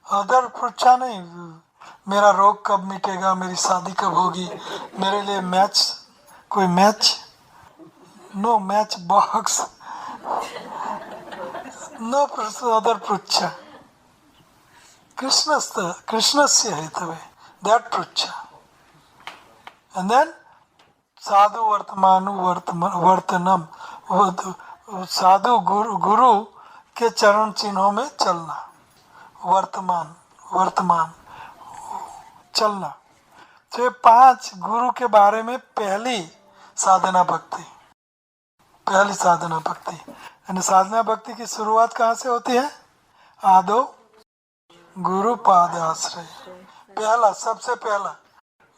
अदर पृच्छा नहीं, मेरा रोग कब मिटेगा, मेरी शादी कब होगी, मेरे लिए मैच, कोई match, no match box, no other पृच्छा। कृष्णस्य हेतवे, दैट पृच्छा। एंड देन साधु वर्तनम, साधु गुरु के चरण चिन्हों में चलना, वर्तमान चलना। तो ये 5 गुरु के बारे में पहली साधना भक्ति, पहली साधना भक्ति। यानी साधना भक्ति की शुरुआत कहाँ से होती है? आदो गुरु पाद आश्रय, पहला, सबसे पहला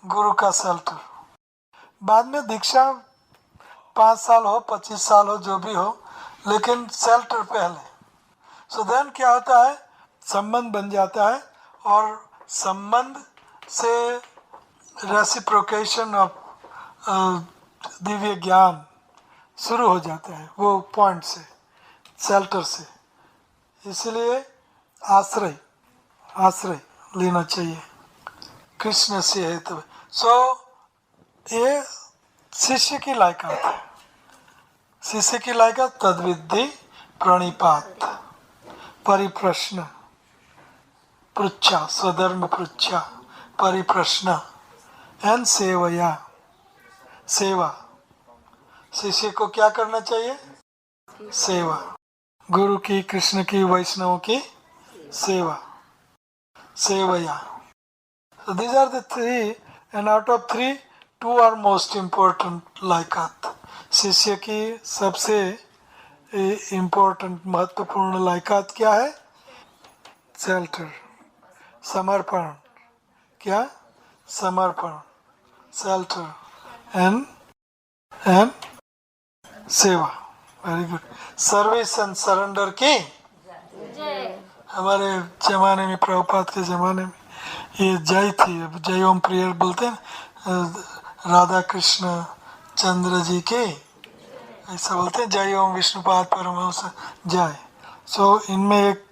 गुरु का शेल्टर। बाद में दीक्षा 5 साल हो, 25 साल हो, जो भी हो, लेकिन शेल्टर पहले। सो देन क्या होता है? संबंध बन जाता है, और संबंध से रेसिप्रोकेशन ऑफ दिव्य ज्ञान शुरू हो जाता है, वो पॉइंट से, शेल्टर से। इसलिए आश्रय लेना चाहिए कृष्ण से हेतु। सो ये शिष्य की लायकात है। शिष्य की लायकात तद्विद्धि प्रणिपात, परिप्रश्न, पृच्छा, स्वधर्म पृच्छा, परिप्रश्न एंड सेवया, सेवा। शिष्य को क्या करना चाहिए? सेवा, गुरु की, कृष्ण की, वैष्णव की सेवा, सेवया। So these are the 3, and out of 3, 2 are most important लायकात। शिष्य की सबसे इम्पोर्टेंट, महत्वपूर्ण लायकात क्या है? शेल्टर, समर्पण। क्या? समर्पण, शेल्टर एंड सेवा। Very good. Service and surrender की हमारे जमाने में, प्रभुपाद के जमाने में ये जय थी। अब जय ओम प्रेयर बोलते हैं, राधा कृष्ण चंद्र जी के, ऐसा बोलते हैं, जय ओम विष्णुपाद परमहंस जय। सो इनमें एक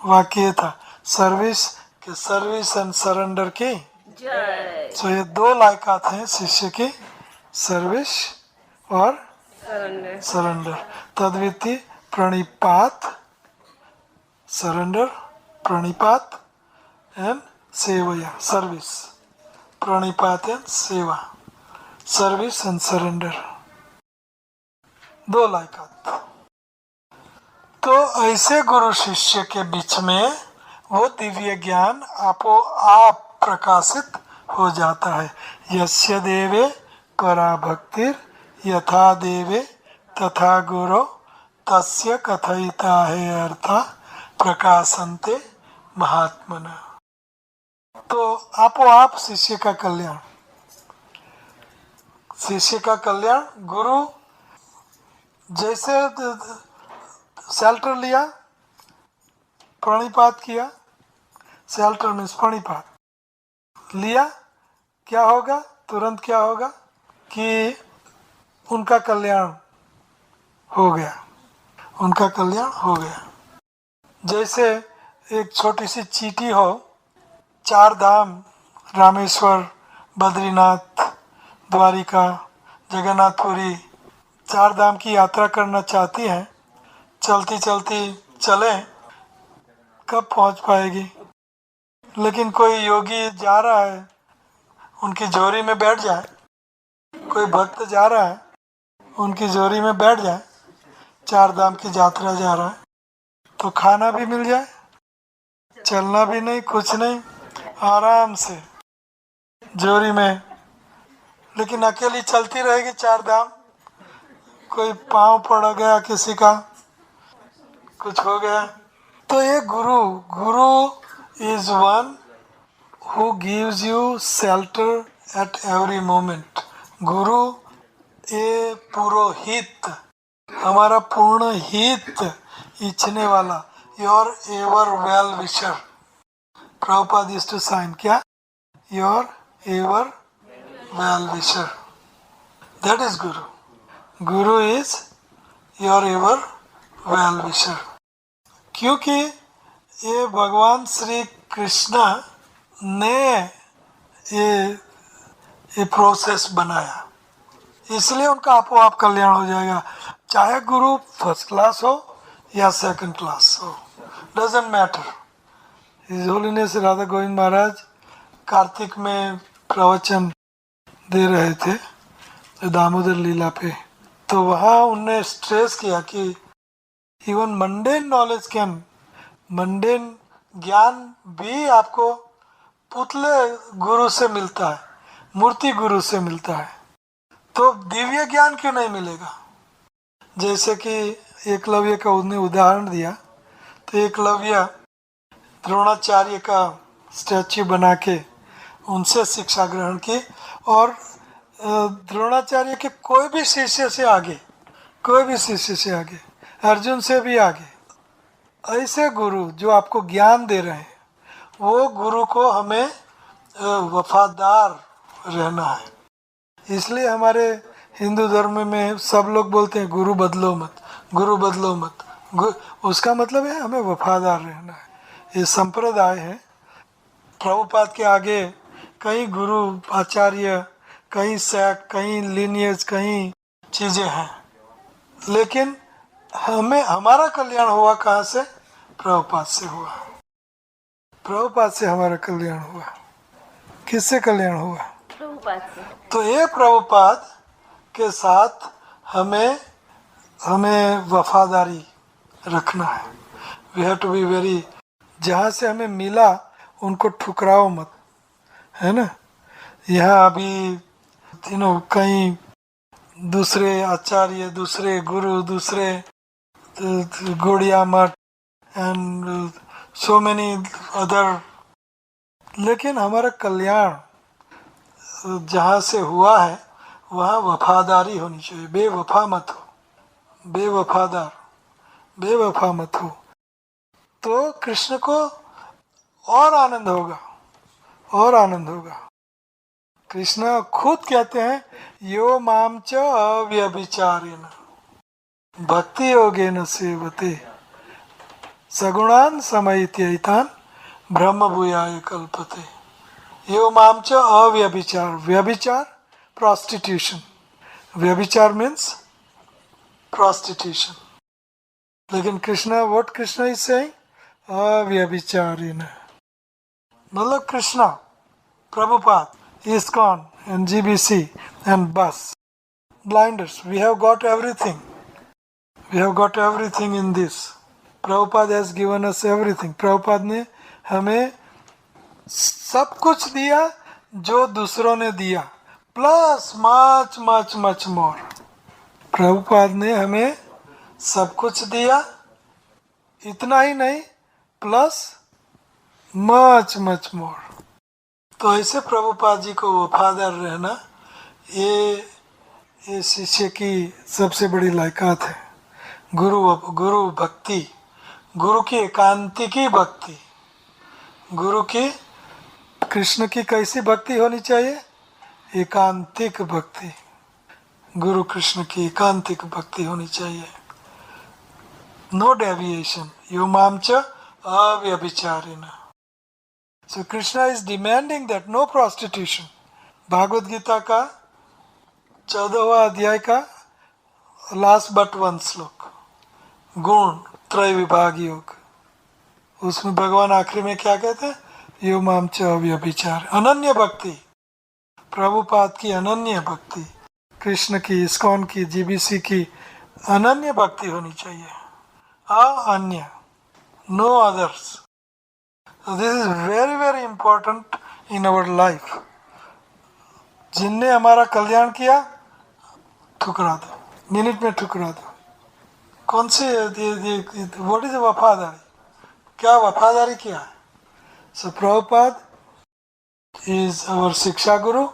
वाक्य था, सर्विस एंड सरेंडर की जय। सो ये 2 लायकात हैं शिष्य की, सर्विस और सरेंडर। तद्विति प्रणिपात, सरेंडर, प्रणिपात एंड सेवया, सर्विस। प्रणिपात एंड सेवा, सर्विस एंड सरेंडर। 2 लायकात। तो ऐसे गुरु शिष्य के बीच में वो दिव्य ज्ञान आपो आप प्रकाशित हो जाता है। यस्य देवे परा भक्तिर यथा देवे तथा गुरो तस्य कथयिता है अर्था प्रकाशन्ते महात्मना। तो आपो आप शिष्य का कल्याण, शिष्य का कल्याण। गुरु जैसे शेल्टर लिया, प्रणिपात किया, शेल्टर मीन्स प्रणिपात लिया, क्या होगा? तुरंत क्या होगा कि उनका कल्याण हो गया, उनका कल्याण हो गया। जैसे एक छोटी सी चीटी हो, 4 धाम रामेश्वर, बद्रीनाथ, द्वारिका, जगन्नाथपुरी, 4 धाम की यात्रा करना चाहती हैं, चलती चलती चले, कब पहुंच पाएगी? लेकिन कोई योगी जा रहा है, उनकी जोरी में बैठ जाए, कोई भक्त जा रहा है, उनकी जोरी में बैठ जाए, 4 धाम की यात्रा जा रहा है, तो खाना भी मिल जाए, चलना भी नहीं, कुछ नहीं, आराम से जोरी में। लेकिन अकेली चलती रहेगी 4 धाम, कोई पाँव पड़ गया किसी का, कुछ हो गया। तो ये guru is one who gives you shelter at every moment. गुरु ये पुरोहित, हमारा पूर्ण हित इच्छने वाला, your ever well wisher. Prabhupada used to sign क्या? Your ever well wisher, that is guru. Guru is your ever well wisher. क्योंकि ये भगवान श्री कृष्ण ने ये प्रोसेस बनाया, इसलिए उनका आपो आप कल्याण हो जाएगा। चाहे गुरु फर्स्ट क्लास हो या सेकंड क्लास हो, doesn't matter. His holiness Radha Govind Maharaj Kartik में प्रवचन दे रहे थे दामोदर लीला पे, तो वहाँ उनने स्ट्रेस किया कि even mundane knowledge can, mundane ज्ञान भी आपको पुतले गुरु से मिलता है, मूर्ति गुरु से मिलता है, तो दिव्य ज्ञान क्यों नहीं मिलेगा? जैसे कि एकलव्य का उन्हें उदाहरण दिया, तो एकलव्य द्रोणाचार्य का स्टैच्यू बना के उनसे शिक्षा ग्रहण की, और द्रोणाचार्य के कोई भी शिष्य से आगे, कोई भी शिष्य से आगे, अर्जुन से भी आगे। ऐसे गुरु जो आपको ज्ञान दे रहे हैं, वो गुरु को हमें वफादार रहना है। इसलिए हमारे हिंदू धर्म में सब लोग बोलते हैं गुरु बदलो मत, गुरु बदलो मत। उसका मतलब है हमें वफादार रहना है। ये संप्रदाय है। प्रभुपाद के आगे कई गुरु आचार्य, कई सैक, कई लीनियज, कई चीज़ें हैं, लेकिन हमें हमारा कल्याण हुआ कहाँ से? प्रभुपाद से हुआ। प्रभुपाद से हमारा कल्याण हुआ। किससे कल्याण हुआ? प्रभुपाद से। तो ये प्रभुपाद के साथ हमें वफादारी रखना है। We have to be very, जहाँ से हमें मिला उनको ठुकराओ मत, है ना। यहाँ अभी कई दूसरे आचार्य, दूसरे गुरु, दूसरे गौड़िया मठ एंड सो मेनी अदर, लेकिन हमारा कल्याण जहाँ से हुआ है वहाँ वफादारी होनी चाहिए। बेवफा मत हो, बेवफादार, बेवफा मत हो, तो कृष्ण को और आनंद होगा, और आनंद होगा। कृष्ण खुद कहते हैं यो माम च अव्यभिचारेण भक्ति योगेन सेवते सगुणान समयित्यैतान ब्रह्म भूयाय कल्पते। यो माम च अव्यभिचार, व्यभिचार prostitution, व्यभिचार मीन्स prostitution, लेकिन Krishna, what Krishna is saying? अव्यभिचारेण। मतलब Krishna, Prabhupada ISKCON and GBC and bus. Blinders, we have got everything. We have got everything in this. Prabhupada has given us everything. Prabhupada ने हमें सब कुछ दिया जो दूसरों ने दिया, plus much much much more. Prabhupada ने हमें सब कुछ दिया, इतना ही नहीं, प्लस मच मच मोर. तो ऐसे प्रभुपाद जी को वफादार रहना ये शिष्य की सबसे बड़ी लायकात है. गुरु भक्ति, गुरु की एकांतिकी भक्ति. गुरु की, कृष्ण की कैसी भक्ति होनी चाहिए? एकांतिक भक्ति. गुरु कृष्ण की एकांतिक भक्ति होनी चाहिए. No deviation. यो माम च अव्यभिचारिणा. So Krishna is demanding that no prostitution. Bhagavad Gita का 14वां अध्याय का लास्ट बट वन श्लोक, गुण त्रय विभाग योग, उसमें भगवान आखिरी में क्या कहते हैं? यो माम च अव्यभिचार. अनन्य भक्ति, प्रभुपाद की अनन्य भक्ति, कृष्ण की, इस्कॉन की, जीबीसी की अनन्य भक्ति होनी चाहिए. अन्य, no others. This is very very important in our life. जिनने हमारा कल्याण किया, ठुकरा दो, मिनट में ठुकरा दो. कौन से व्हाट इज वफादारी? क्या वफादारी किया है? सो प्रभुपाद इज अवर शिक्षा गुरु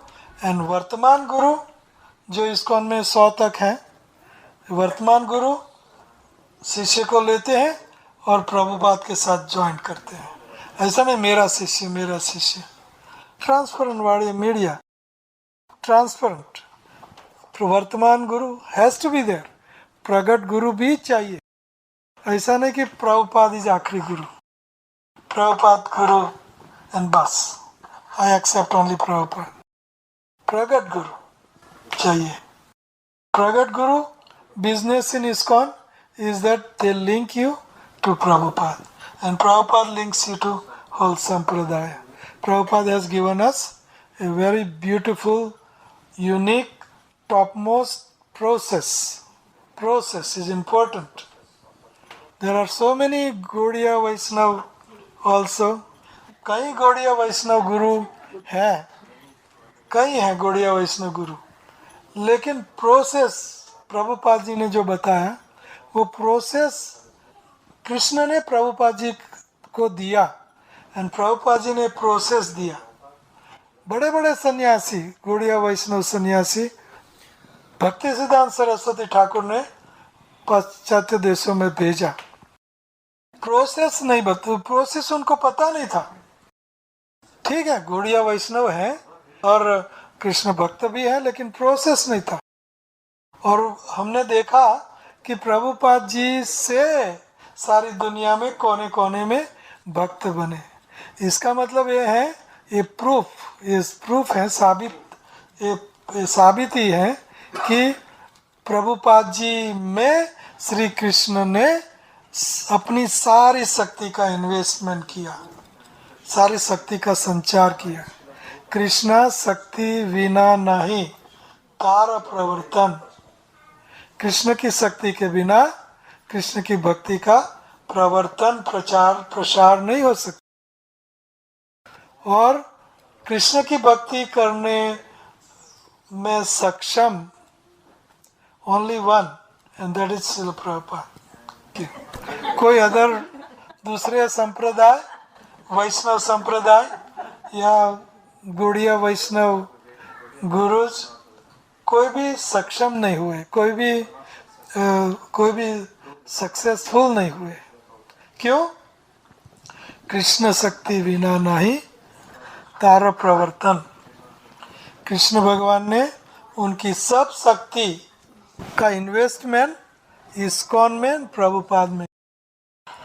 एंड वर्तमान गुरु जो इस्कॉन में 100 तक हैं. वर्तमान गुरु शिष्य को लेते हैं और प्रभुपाद के साथ ज्वाइन करते हैं. ऐसा नहीं मेरा शिष्य मेरा शिष्य. ट्रांसपेरेंट वाले मीडिया, ट्रांसपेरेंट. वर्तमान गुरु हैज टू बी देयर. प्रगट गुरु भी चाहिए. ऐसा नहीं कि प्रभुपाद इज आखिरी गुरु. प्रभुपाद गुरु एंड बस, आई एक्सेप्ट ओनली प्रभुपाद. प्रगट गुरु चाहिए. प्रगट गुरु business in ISKCON is that they link you to Prabhupada and Prabhupada links you to whole Sampradaya. Prabhupada has given us a very beautiful, unique, topmost process. Process is important. There are so many Gaudiya Vaishnava also. कई गौड़िया वैष्णव गुरु हैं, कई हैं गौड़िया वैष्णव गुरु, लेकिन process Prabhupada ji ने जो बताया वो process Krishna ने प्रभुपाद जी को दिया एंड प्रभुपाद जी ने प्रोसेस दिया. बड़े बड़े सन्यासी, गौड़िया वैष्णव सन्यासी, भक्ति सिद्धांत सरस्वती ठाकुर ने पाश्चात्य देशों में भेजा. प्रोसेस नहीं बता, प्रोसेस उनको पता नहीं था. ठीक है, गौड़िया वैष्णव है और कृष्ण भक्त भी है, लेकिन प्रोसेस नहीं था. और हमने देखा कि प्रभुपाद जी से सारी दुनिया में कोने कोने में भक्त बने. इसका मतलब ये है, ये प्रूफ है, साबित ही है कि प्रभुपाद जी में श्री कृष्ण ने अपनी सारी शक्ति का इन्वेस्टमेंट किया, सारी शक्ति का संचार किया. कृष्णा शक्ति विना नहीं तार प्रवर्तन. कृष्ण की शक्ति के बिना कृष्ण की भक्ति का प्रवर्तन, प्रसार नहीं हो सकता. और कृष्ण की भक्ति करने में सक्षम only one and that is Srila Prabhupada. कोई अदर दूसरे संप्रदाय, वैष्णव संप्रदाय या गौड़िया वैष्णव गुरुज कोई भी सक्षम नहीं हुए, कोई भी सक्सेसफुल नहीं हुए. क्यों? कृष्ण शक्ति बिना नहीं तार प्रवर्तन. कृष्ण भगवान ने उनकी सब शक्ति का इन्वेस्टमेंट इस्कॉन में, प्रभुपाद में.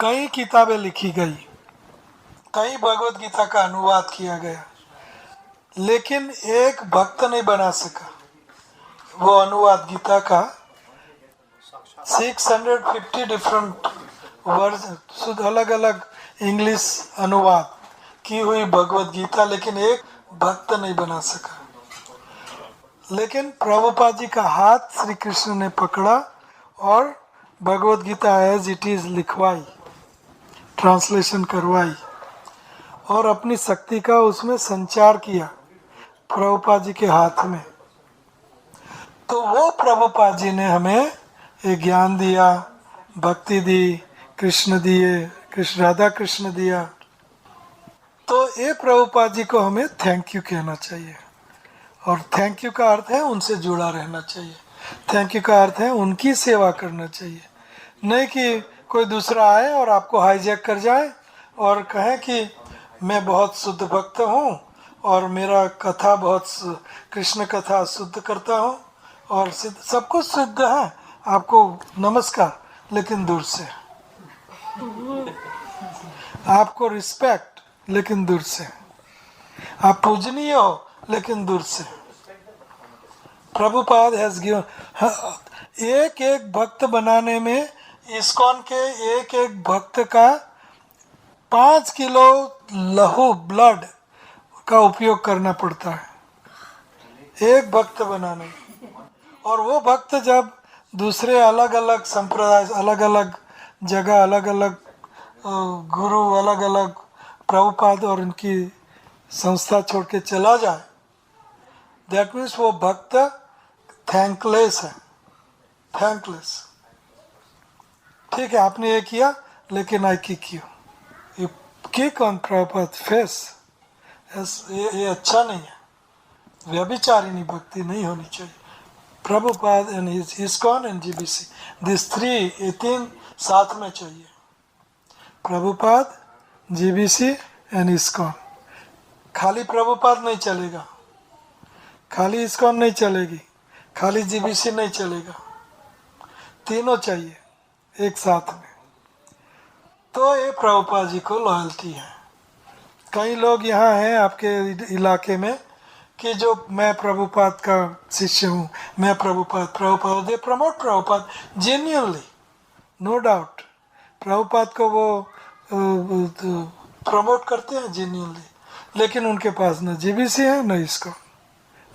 कई किताबें लिखी गई, कई भगवत गीता का अनुवाद किया गया, लेकिन एक भक्त नहीं बना सका वो अनुवाद गीता का. 650 डिफरेंट वर्जन, अलग अलग इंग्लिश अनुवाद की हुई भगवत गीता, लेकिन एक भक्त नहीं बना सका। लेकिन प्रभुपाद जी का हाथ श्री कृष्ण ने पकड़ा और Bhagavad Gita as it is लिखवाई, ट्रांसलेशन करवाई और अपनी शक्ति का उसमें संचार किया प्रभुपाद जी के हाथ में। तो वो प्रभुपाद जी ने हमें ये ज्ञान दिया, भक्ति दी, कृष्ण दिए, कृष्ण राधा कृष्ण दिया। तो ये प्रभुपाद जी को हमें थैंक यू कहना चाहिए। और थैंक यू का अर्थ है उनसे जुड़ा रहना चाहिए। थैंक यू का अर्थ है उनकी सेवा करना चाहिए, नहीं कि कोई दूसरा आए और आपको हाईजैक कर जाए और कहे कि मैं बहुत शुद्ध भक्त हूँ और मेरा कथा बहुत कृष्ण कथा शुद्ध करता हूँ और सब कुछ शुद्ध है, आपको नमस्कार, लेकिन दूर से। आपको रिस्पेक्ट, लेकिन दूर से। आप पूजनीय हो, लेकिन दूर से। प्रभुपाद हैज गिवन, एक एक भक्त बनाने में इस्कॉन के एक एक भक्त का 5 किलो लहू ब्लड का उपयोग करना पड़ता है एक भक्त बनाने में। और वो भक्त जब दूसरे अलग अलग संप्रदाय, अलग अलग जगह, अलग अलग गुरु, अलग अलग प्रभुपाद और उनकी संस्था छोड़ के चला जाए, दैट मीन्स वो भक्त थैंकलेस है, थैंकलेस। ठीक है, आपने ये किया, लेकिन I kick you kick on Prabhupada face. ये अच्छा नहीं है, व्यभिचारिणी भक्ति नहीं होनी चाहिए। Prabhupada and ISKCON and GBC, this three, ये 3 साथ में चाहिए। Prabhupada, GBC and ISKCON. खाली प्रभुपाद नहीं चलेगा, खाली इस्कॉन नहीं चलेगी, खाली जीबीसी नहीं चलेगा, तीनों चाहिए एक साथ में। तो ये प्रभुपाद जी को लॉयल्टी है। कई लोग यहाँ हैं आपके इलाके में कि जो मैं प्रभुपाद का शिष्य हूँ, मैं Prabhupada they promote Prabhupada genuinely, no doubt. Prabhupada को वो प्रमोट करते हैं जेन्युइनली, लेकिन उनके पास न जीबीसी है न इसको,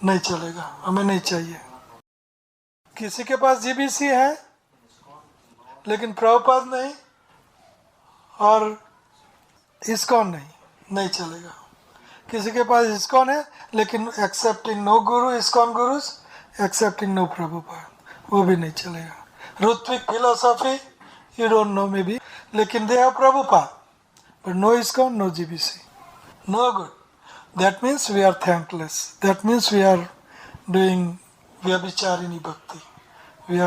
नहीं चलेगा, हमें नहीं चाहिए। किसी के पास जीबीसी है लेकिन प्रभुपाद नहीं और इस्कॉन नहीं चलेगा। किसी के पास इस्कॉन है लेकिन accepting no guru, ISKCON gurus, accepting no Prabhupada, वो भी नहीं चलेगा। Ritvik philosophy you don't know maybe, लेकिन they have Prabhupada but no ISKCON, no GBC, no good. That means we are thankless, that means we are doing व्यभिचारिणी भक्ति। We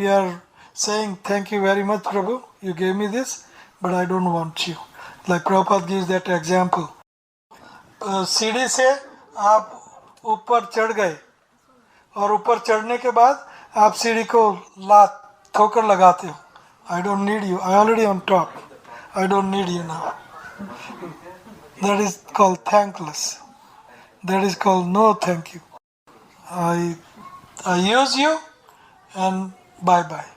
are saying thank you very much Prabhu, you gave me this, but I don't want you. Like Prabhupada gives that example. सीढ़ी से आप ऊपर चढ़ गए और ऊपर चढ़ने के बाद आप सीढ़ी को लात ठोकर लगाते हो। I don't need you, I already on top, I don't need you now. That is called thankless. That is called no thank you. I use you and bye bye.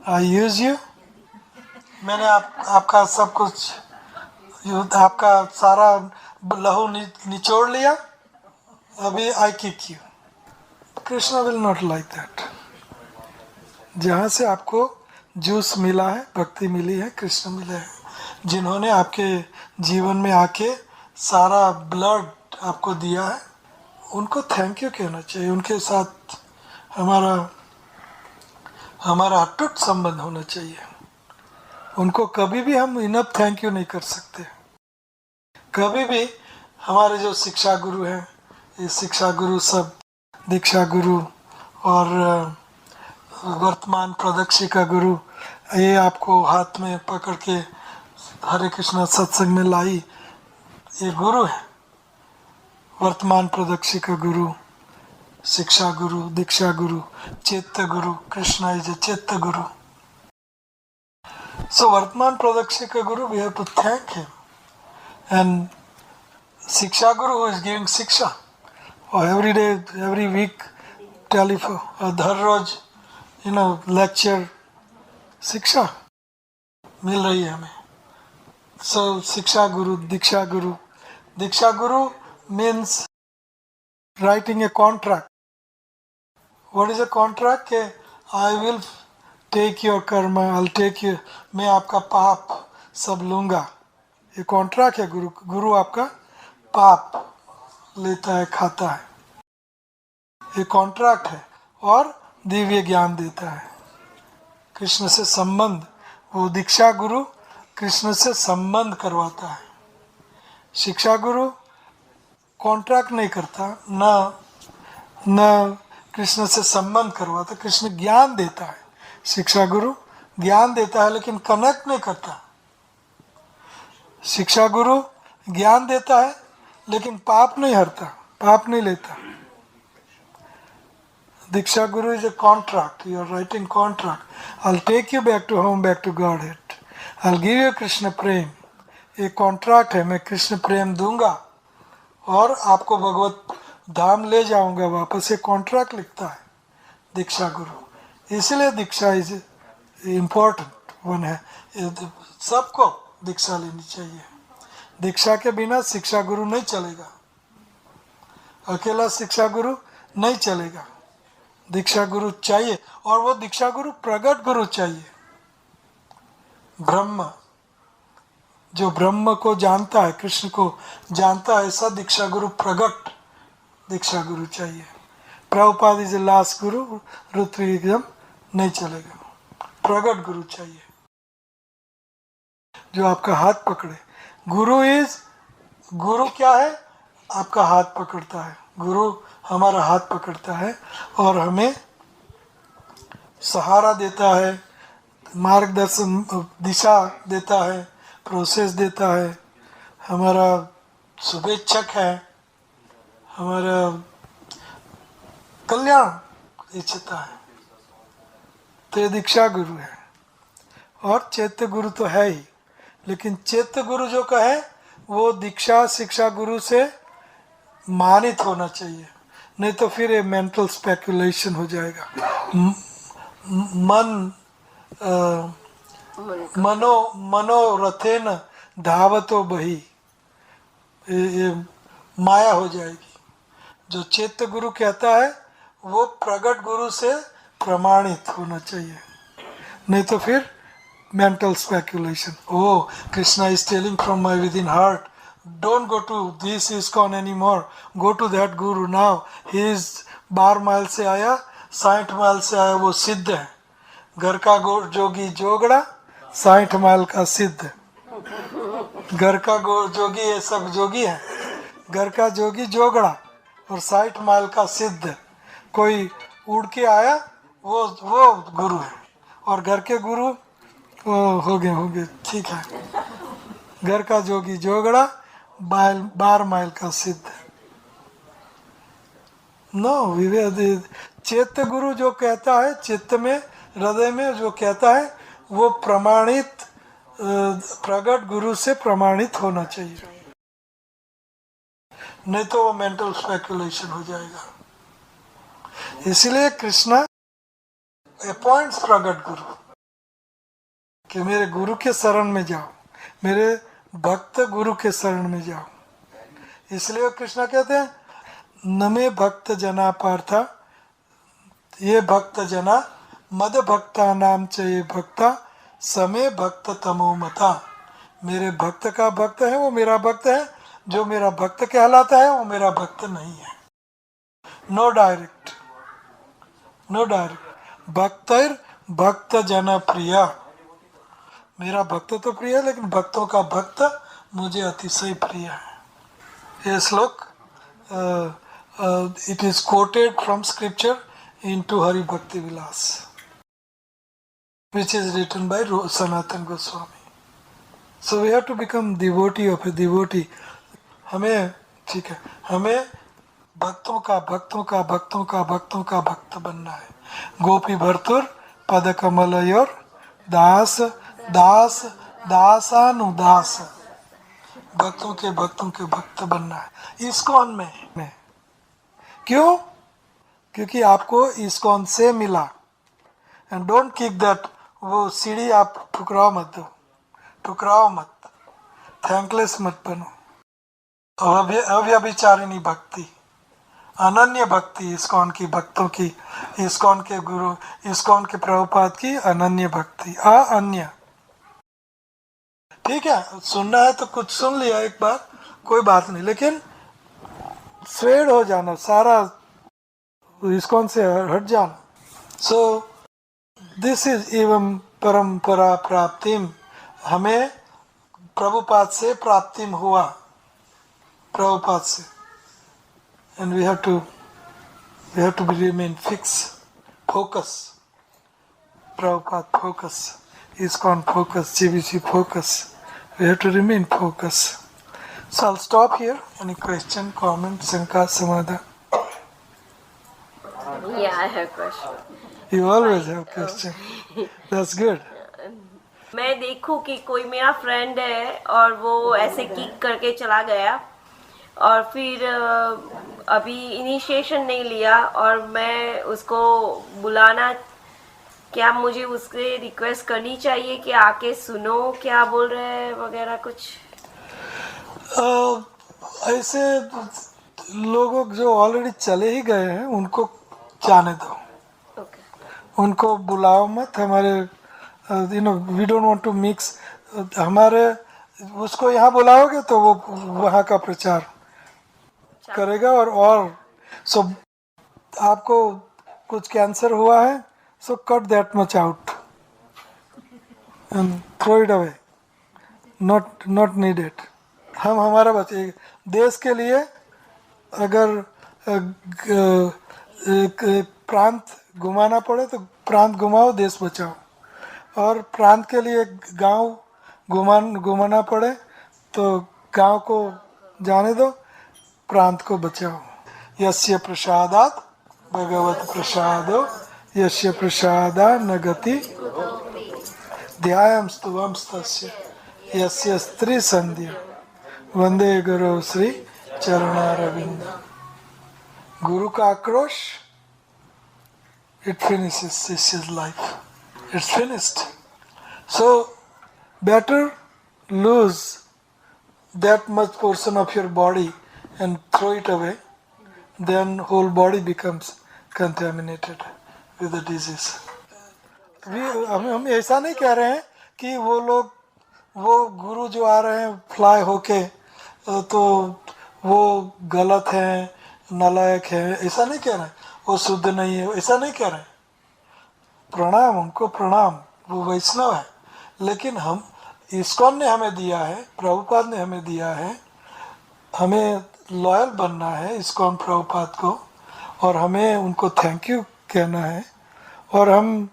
I use you. मैंने आपका सब कुछ, आपका सारा लहू निचोड़ लिया, अभी I kick you. Krishna will not like that. जहाँ से आपको जूस मिला है, भक्ति मिली है, कृष्ण मिले हैं, जिन्होंने आपके जीवन में आके सारा ब्लड आपको दिया है, उनको थैंक यू कहना चाहिए। उनके साथ हमारा अटूट संबंध होना चाहिए। उनको कभी भी हम इनफ थैंक यू नहीं कर सकते। कभी भी हमारे जो शिक्षा गुरु हैं, ये शिक्षा गुरु सब, दीक्षा गुरु और वर्तमान प्रदक्षिका गुरु, ये आपको हाथ में पकड़ के हरे कृष्णा सत्संग में लाई, ये गुरु है। वर्तमान प्रदक्षिका गुरु, शिक्षा गुरु, दीक्षा गुरु, चित्त गुरु, कृष्णा इज a चित्त guru. So Vartman Pradakshika Guru, we have to thank him. And Siksha Guru who is giving Siksha, or every day, every week, telephone, or हर रोज, lecture, Siksha मिल रही है हमें. So Siksha Guru, Diksha Guru, Diksha Guru means writing a contract. What is a contract? कि I will take your karma, I'll take you, मैं आपका पाप सब लूंगा. ये कॉन्ट्रैक्ट है. गुरु आपका पाप लेता है, खाता है. ये कॉन्ट्रैक्ट है. और दिव्य ज्ञान देता है, कृष्ण से संबंध. वो दीक्षा गुरु कृष्ण से संबंध करवाता है. शिक्षा गुरु कॉन्ट्रैक्ट नहीं करता, न कृष्ण से संबंध करवाता. कृष्ण ज्ञान देता है. शिक्षा गुरु ज्ञान देता है लेकिन कनेक्ट नहीं करता. शिक्षा गुरु ज्ञान देता है लेकिन पाप नहीं हरता, पाप नहीं लेता. Diksha guru is a contract. You are writing contract. I take you back to home, back to godhead. I give you Krishna prem. ये कॉन्ट्रैक्ट है. मैं कृष्ण प्रेम दूंगा और आपको भगवत धाम ले जाऊंगा वापस. ये कॉन्ट्रैक्ट लिखता है दीक्षा गुरु. इसलिए दीक्षा इज इम्पोर्टेंट वन है. सबको दीक्षा लेनी चाहिए. दीक्षा के बिना शिक्षा गुरु नहीं चलेगा. अकेला शिक्षा गुरु नहीं चलेगा. दीक्षा गुरु चाहिए. और वो दीक्षा गुरु प्रगट गुरु चाहिए. ब्रह्म, जो ब्रह्म को जानता है, कृष्ण को जानता है, ऐसा दीक्षा गुरु प्रगट दीक्षा गुरु चाहिए. प्रभुपाद इज लास्ट गुरु. रुद्रिज्म नहीं चलेगा. प्रगट गुरु चाहिए जो आपका हाथ पकड़े. गुरु क्या है? आपका हाथ पकड़ता है. गुरु हमारा हाथ पकड़ता है और हमें सहारा देता है, मार्गदर्शन, दिशा देता है, प्रोसेस देता है, हमारा शुभेच्छक है, हमारा कल्याण इच्छता है. तो ये दीक्षा गुरु है. और चैत्य गुरु तो है ही, लेकिन चैत्य गुरु जो कहे वो दीक्षा शिक्षा गुरु से मानित होना चाहिए. नहीं तो फिर ये मेंटल स्पेकुलेशन हो जाएगा. मनोरथेन धावतो बही, ये माया हो जाएगी. जो चैत्य गुरु कहता है वो प्रगट गुरु से प्रमाणित होना चाहिए. नहीं तो फिर mental speculation. Oh, Krishna is telling from my within heart, don't go to this ISKCON anymore, go to that guru now. He is 12 mile से आया, 60 माइल से आया, वो सिद्ध है. घर का जोगी जोगड़ा, 60 माइल का सिद्ध. घर का जोगी, ये सब जोगी है. घर का जोगी जोगड़ा और 60 माइल का सिद्ध. कोई उड़ के आया, वो गुरु है. और घर के गुरु हो गए, ठीक है. घर का जोगी जोगड़ा, 12 माइल का सिद्ध. नो विवेक. चैत्य गुरु जो कहता है, चित्त में, हृदय में जो कहता है, वो प्रमाणित प्रगट गुरु से प्रमाणित होना चाहिए. नहीं तो वो मेंटल स्पेकुलेशन हो जाएगा. इसलिए कृष्णा अपॉइंट्स प्रगट गुरु कि मेरे गुरु के शरण में जाओ, मेरे भक्त गुरु के शरण में जाओ. इसलिए कृष्णा कहते हैं न मे भक्त जना पार्था, ये भक्त जना मद भक्ता नाम च ये भक्ता समय भक्त तमो मता. मेरे भक्त का भक्त है वो मेरा भक्त है, जो मेरा भक्त कहलाता है वो मेरा भक्त नहीं है. No direct, no direct. भक्तर भक्त जना प्रिया. मेरा भक्त तो प्रिय है, लेकिन भक्तों का भक्त मुझे अतिशय प्रिय है. ये श्लोक it is coated from scripture into Hari भक्ति विलास, which is written by Sanatana Goswami. So we have to become devotee of a devotee. हमें, ठीक है, हमें भक्तों का भक्तों का भक्तों का भक्तों का भक्त बनना है. गोपी भर्तुर पद कमलयोर दास दास दासानुदास. भक्तों के भक्त बनना है इस्कॉन में. क्यों? क्योंकि आपको इस्कॉन से मिला. And don't kick that. वो सीढ़ी आप ठुकराओ मत. थैंकलेस मत बनो. अव्यभिचारिणी भक्ति, अनन्य भक्ति, इस्कॉन की भक्तों की, इस्कॉन के गुरु, इस्कॉन के प्रभुपाद की अनन्य भक्ति, अन्य। ठीक है, सुनना है तो कुछ सुन लिया एक बार, कोई बात नहीं, लेकिन स्वेड हो जाना, सारा इस्कॉन से हट जाना। सो दिस इज एवं परंपरा प्राप्तिम, हमें प्रभुपाद से प्राप्तिम हुआ, प्रभुपाद से। And we have to remain fix, focus, Prabhupada focus, ISKCON focus, GBC focus. We have to remain focused. So I'll stop here. Any question, comment, Sanka, Samadha? Yeah, I have question. You always have question. That's good. मैं देखूं कि कोई मेरा friend है और वो ऐसे kick करके चला गया और फिर अभी इनिशिएशन नहीं लिया और मैं उसको बुलाना, क्या मुझे उससे रिक्वेस्ट करनी चाहिए कि आके सुनो क्या बोल रहे हैं वगैरह कुछ? ऐसे लोगों जो ऑलरेडी चले ही गए हैं उनको जाने दो, उनको बुलाओ मत। हमारे we don't want to mix, हमारे उसको यहाँ बुलाओगे तो वो वहाँ का प्रचार करेगा। और सो आपको कुछ कैंसर हुआ है, so cut that much out and throw it away, not needed. हम हमारा बच्चे देश के लिए अगर एक प्रांत घुमाना पड़े तो प्रांत घुमाओ, देश बचाओ। और प्रांत के लिए गांव घुमाना पड़े तो गांव को जाने दो, प्रांत को बचाओ। यस्य प्रसादात भगवत प्रसादो, यस्य प्रसादा न गति ध्यायं स्तुवं तस्य, यस्य स्त्री संध्या वंदे गुरु श्री चरणारविंद। गुरु का आक्रोश, it finishes his life. It's finished. So better lose that much portion of your body and throw it away than whole body becomes contaminated with the disease. हम ऐसा नहीं कह रहे हैं कि वो लोग, वो गुरु जो आ रहे हैं फ्लाई होके तो वो गलत हैं, नालायक है, ऐसा नहीं कह रहे हैं। वो शुद्ध नहीं है, ऐसा नहीं कह रहे हैं। प्रणाम उनको, प्रणाम, वो वैष्णव है। लेकिन हम, इस्कॉन ने हमें दिया है, प्रभुपाद ने हमें दिया है, हमें लॉयल बनना है इस्कॉन प्रभुपाद को, और हमें उनको थैंक यू कहना है। और हम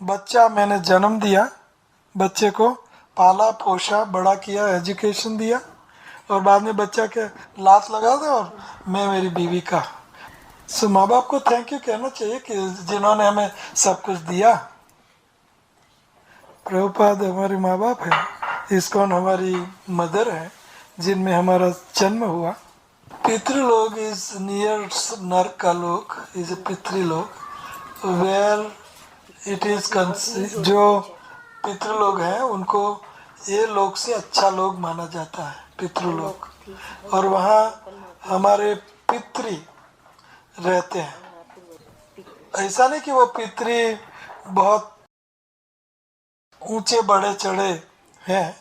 बच्चा, मैंने जन्म दिया, बच्चे को पाला पोसा बड़ा किया, एजुकेशन दिया, और बाद में बच्चा के लात लगा दे और मैं मेरी बीवी का। सो माँ बाप को थैंक यू कहना चाहिए कि जिन्होंने हमें सब कुछ दिया। प्रभुपाद हमारे माँ बाप है, इस्कॉन हमारी मदर है जिनमें हमारा जन्म हुआ। पितृलोक इज नियर नरक का लोक, is a Pitriloka where it is, जो पितृलोक हैं उनको ये लोक से अच्छा लोग माना जाता है, पितृलोक। और वहाँ हमारे पितृ रहते हैं। ऐसा नहीं कि वो पितृ बहुत ऊंचे बड़े चढ़े हैं,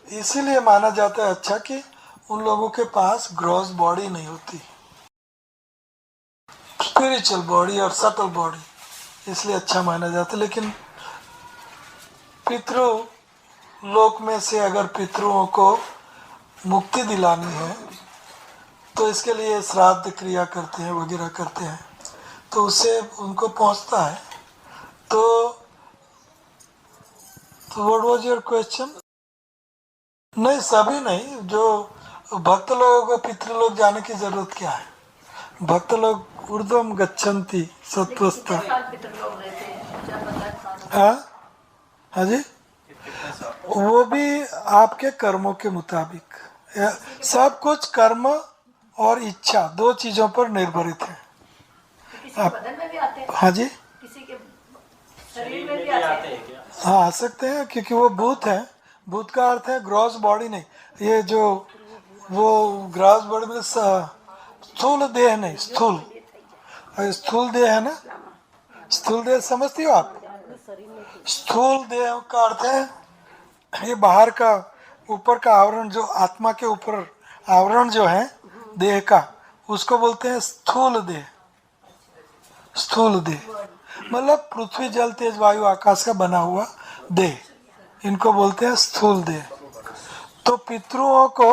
इसीलिए माना जाता है अच्छा कि उन लोगों के पास ग्रॉस बॉडी नहीं होती, स्पिरिचुअल बॉडी और सटल बॉडी, इसलिए अच्छा माना जाता है। लेकिन पितृ लोक में से अगर पितरों को मुक्ति दिलानी है तो इसके लिए श्राद्ध क्रिया करते हैं, वगैरह करते हैं, तो उससे उनको पहुंचता है। तो व्हाट वाज योर क्वेश्चन? नहीं, सभी नहीं, जो भक्त लोगों को पितृलोक जाने की जरूरत क्या है? भक्त लोग ऊर्ध्वम गच्छन्ति सत्वस्था। हाँ जी, वो भी आपके कर्मों के मुताबिक, सब कुछ कर्म और इच्छा दो चीजों पर निर्भरित है। हाँ जी, किसी के शरीर में भी आते हैं क्या? हाँ, आ सकते हैं, क्योंकि वो भूत है। भूत का अर्थ है ग्रॉस बॉडी नहीं, ये जो वो ग्रास बॉडी में स्थूल देह नहीं, स्थूल, और स्थूल देह है ना, स्थूल देह समझती हो आप? स्थूल देह का अर्थ है ये बाहर का, ऊपर का आवरण, जो आत्मा के ऊपर आवरण जो है देह का, उसको बोलते हैं स्थूल देह। स्थूल देह मतलब पृथ्वी जल तेज वायु आकाश का बना हुआ देह, इनको बोलते हैं स्थूल देह। तो पितरों को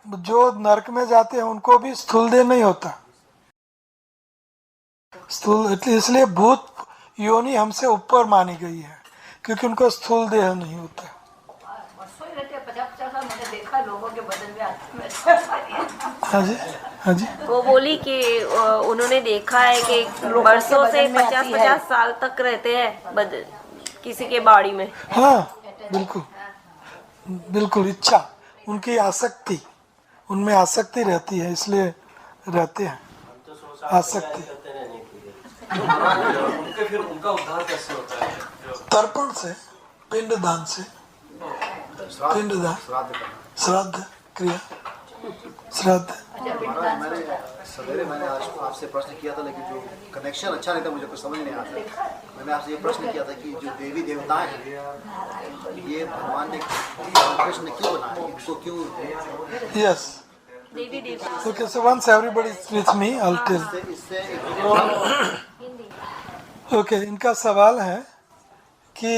जो नरक में जाते हैं उनको भी स्थूल देह नहीं होता। स्थूल इसलिए भूत योनि हमसे ऊपर मानी गई है, क्योंकि उनको स्थूल देह नहीं होता। हाँ जी, हाँ जी। वो बोली कि उन्होंने देखा है कि बरसों से 50-50 साल तक रहते हैं किसी के बाड़ी में। हाँ बिल्कुल बिल्कुल, इच्छा, उनकी आसक्ति, उनमें आसक्ति रहती है, इसलिए रहते हैं आसक्ति। उनके फिर उनका उद्धार कैसे होता है? तर्पण से, पिंडदान से, पिंडदान, श्राद्ध क्रिया, श्राद्ध। मैंने सवेरे आपसे प्रश्न किया था, लेकिन जो कनेक्शन अच्छा नहीं था, मुझे कुछ समझ नहीं आता। मैंने आपसे ये प्रश्न किया था कि जो देवी देवताएं हैं ये भगवान ने कृष्ण ने क्यों बनाया, इनको क्यों? यस, देवी देवता। okay, so once everybody is with me, I'll tell. Okay, इनका सवाल है कि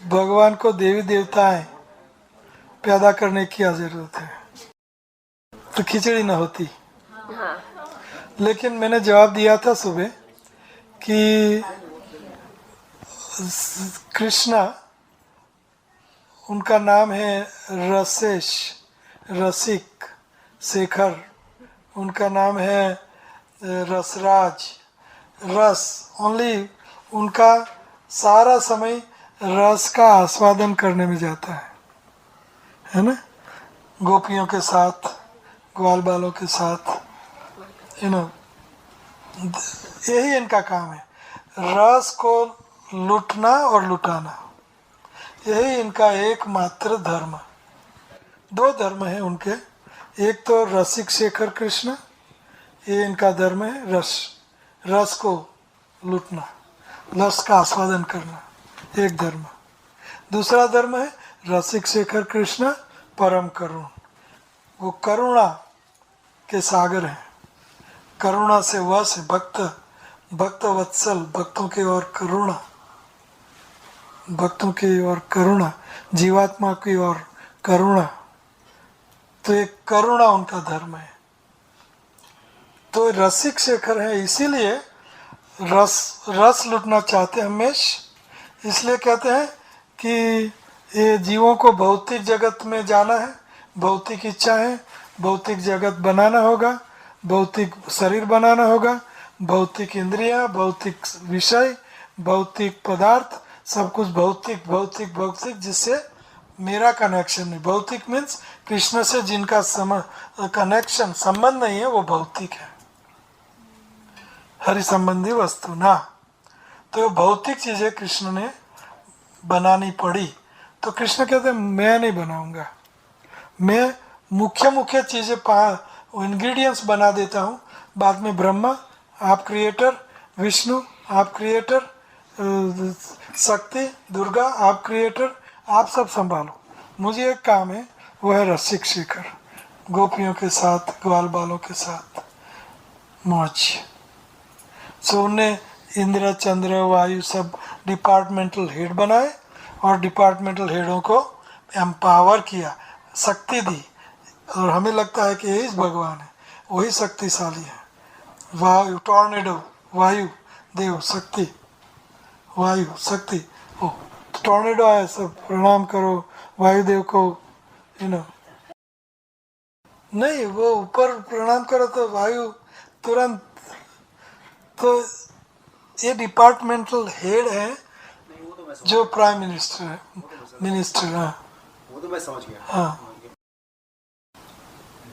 भगवान को देवी देवताएं पैदा करने की क्या जरूरत है, तो खिचड़ी ना होती। हाँ। लेकिन मैंने जवाब दिया था सुबह कि कृष्णा, उनका नाम है रसेश, रसिक, शेखर, उनका नाम है रसराज, रस, ओनली उनका सारा समय रस का आस्वादन करने में जाता है ना, गोपियों के साथ, ग्वाल बालों के साथ, यही इनका काम है, रस को लूटना और लुटाना, यही इनका एकमात्र धर्म। दो धर्म है उनके, एक तो रसिक शेखर कृष्ण, ये इनका धर्म है, रस को लूटना, रस का आस्वादन करना, एक धर्म। दूसरा धर्म है रसिक शेखर कृष्ण परम करुण, वो करुणा के सागर हैं, करुणा से वश है, भक्त वत्सल, भक्तों की ओर करुणा, भक्तों की ओर करुणा, जीवात्मा की ओर करुणा, तो एक करुणा उनका धर्म है। तो रसिक शेखर है, इसीलिए रस लूटना चाहते हैं हमेशा, इसलिए कहते हैं कि ये जीवों को भौतिक जगत में जाना है, भौतिक इच्छा है, भौतिक जगत बनाना होगा, भौतिक शरीर बनाना होगा, भौतिक इंद्रियां, भौतिक विषय, भौतिक पदार्थ, सब कुछ भौतिक भौतिक भौतिक, जिससे मेरा कनेक्शन नहीं। भौतिक मीन्स कृष्ण से जिनका कनेक्शन, संबंध नहीं है, वो भौतिक है, हरि संबंधी वस्तु ना। तो भौतिक चीजें कृष्ण ने बनानी पड़ी, तो कृष्ण कहते हैं मैं नहीं बनाऊंगा, मैं मुख्य चीजें इंग्रेडिएंट्स बना देता हूँ, बाद में ब्रह्मा आप क्रिएटर, विष्णु आप क्रिएटर, शक्ति दुर्गा आप क्रिएटर, आप सब संभालो, मुझे एक काम है, वो है रसिक शेखर, गोपियों के साथ, ग्वाल बालों के साथ मौज। सो उनने इंद्र, चंद्र, वायु सब डिपार्टमेंटल हेड बनाए और डिपार्टमेंटल हेडों को एम्पावर किया, शक्ति दी, और हमें लगता है कि यही भगवान है, वही शक्तिशाली है। वायु, टॉर्नेडो, वायु देव, शक्ति, वायु शक्ति, ओ टॉर्नेडो आया, सब प्रणाम करो वायुदेव को, नहीं वो ऊपर प्रणाम करो तो वायु तुरंत। तो ये डिपार्टमेंटल हेड है जो प्राइम मिनिस्टर है, मिनिस्टर। हाँ वो तो मैं समझ गया, हाँ,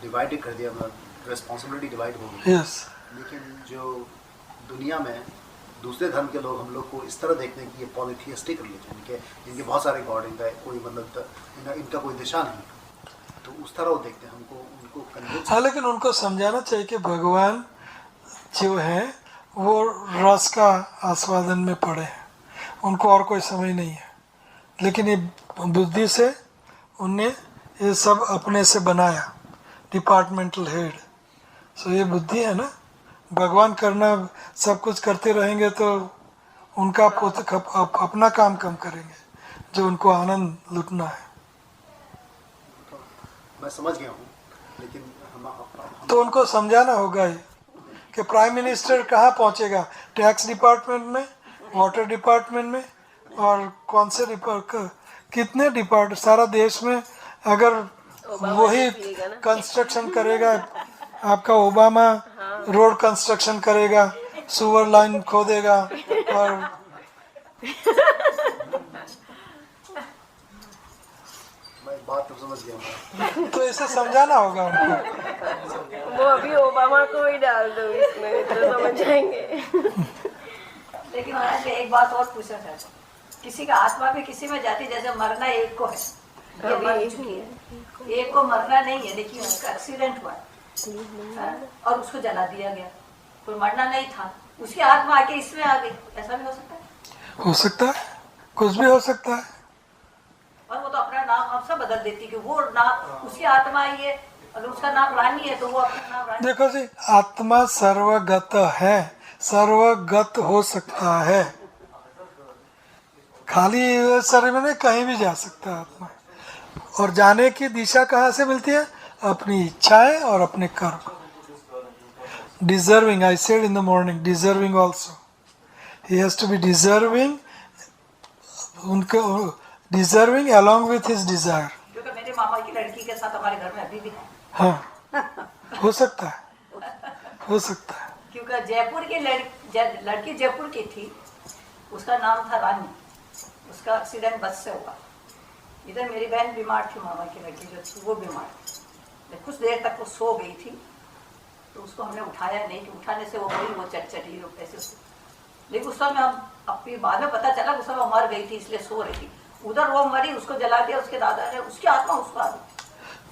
डिवाइड कर दिया, रिस्पॉन्सिबिलिटी डिवाइड हो गई। यस। लेकिन जो दुनिया में दूसरे धर्म के लोग हम लोग को इस तरह देखते हैं कि ये पॉलिथियस्टिक रिलीजन, इनके बहुत सारे गॉड, इनका कोई मतलब इनका कोई दिशा नहीं, तो उस तरह वो देखते हैं हमको, उनको हाँ, लेकिन उनको समझाना चाहिए कि भगवान जो है वो रस का आस्वादन में पड़े हैं, उनको और कोई समझ नहीं है। लेकिन ये बुद्धि से उनने ये सब अपने से बनाया, डिपार्टमेंटल हेड। सो ये बुद्धि है ना, भगवान करना सब कुछ करते रहेंगे तो उनका अपना काम कम करेंगे, जो उनको आनंद लुटना है। मैं समझ गया हूँ, लेकिन तो उनको समझाना होगा ही कि प्राइम मिनिस्टर कहाँ पहुँचेगा, टैक्स डिपार्टमेंट में, वाटर डिपार्टमेंट में, और कौन से कितने डिपार्टमेंट सारा देश में। अगर वही कंस्ट्रक्शन करेगा, आपका ओबामा रोड कंस्ट्रक्शन करेगा, सुवर लाइन खोदेगा, और मैं बात तो समझ गया हूँ। तो इसे समझाना होगा उनको। वो अभी ओबामा को ही डाल दो इसमें तो समझ जाएंगे। लेकिन महाराज एक बात और पूछना चाहता हूँ, किसी का आत्मा भी किसी में जाती, जैसे मरना एक को है, ये मर चुकी है, एक को मरना नहीं है, लेकिन उसका एक्सीडेंट हुआ और उसको जला दिया गया, कोई मरना नहीं था, उसकी आत्मा आके इसमें आ गई, ऐसा भी हो सकता है? हो सकता है, कुछ भी हो सकता है। और वो तो अपना नाम अब सब बदल देती कि वो नाम उसकी आत्मा आई है, अगर उसका नाम रानी है तो वो अपना नाम रानी। देखो जी, आत्मा सर्वगत है, सर्वगत हो सकता है, खाली शरीर में नहीं, कहीं भी जा सकता है आत्मा। और जाने की दिशा कहाँ से मिलती है? अपनी इच्छाएं और अपने कर्म। Deserving, I said in the morning, deserving also, he has to be deserving, उनके deserving along with his desire. क्योंकि मेरे मामा की लड़की के साथ हमारे घर में अभी भी है। हाँ, हो सकता है, हो सकता है। क्योंकि जयपुर की लड़की जयपुर की थी, उसका नाम था रानी, उसका एक्सीडेंट बस से हुआ। इधर मेरी बहन बीमार थी, मामा की लड़की जो थी वो बीमार थी, कुछ देर तक वो सो गई थी, तो उसको हमने उठाया नहीं, कि उठाने से वो गई, वो चटचटी ऐसे। लेकिन उस समय हम अपनी बाद में पता चला उस समय मर गई थी, इसलिए सो रही थी। उधर वो मरी, उसको जला दिया उसके दादा ने, उसकी आत्मा उसको आ गई,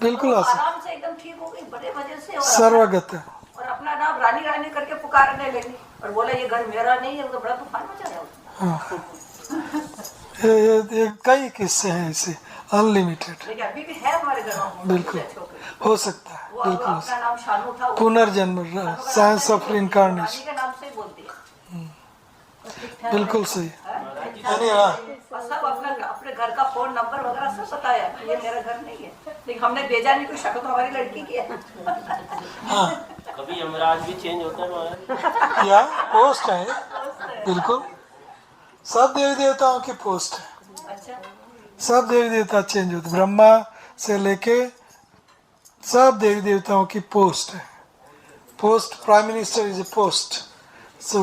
बिल्कुल आराम से एकदम ठीक हो गई, बड़े मजे से। सर्वगत है। और अपना नाम रानी रानी करके पुकारने लगी, और बोला ये घर मेरा नहीं है, वो तो बड़ा तूफान मचा रहा है। ये कई किस्से हैं ऐसे, अनलिमिटेड। लेकिन अभी भी है हमारे घर में, बिल्कुल हो सकता है, वो बिल्कुल अपना नाम शानू था, पुनर्जन्म, साइंस ऑफ रिइंकार्नेशन, रानी के नाम से ही बोलती है। बिल्कुल सही। और सब अपने घर का फोन नंबर वगैरह सब बताया, ये मेरा घर नहीं है, लेकिन हमने भेजा नहीं, कोई शक तो हमारी लड़की की है। हाँ, कभी यमराज भी चेंज होता है महाराज? या पोस्ट है, बिल्कुल सब देवी देवताओं की पोस्ट है। अच्छा, सब देवी देवता चेंज होते, ब्रह्मा से लेके सब देवी देवताओं की पोस्ट है। Post, prime minister is a post. So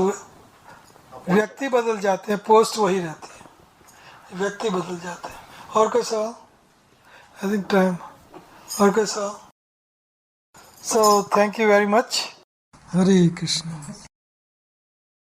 व्यक्ति बदल जाते हैं, पोस्ट वही रहती है, व्यक्ति बदल जाते हैं। और कोई सवाल? आई थिंक टाइम, और कोई सवाल? So thank you very much. Hare Krishna.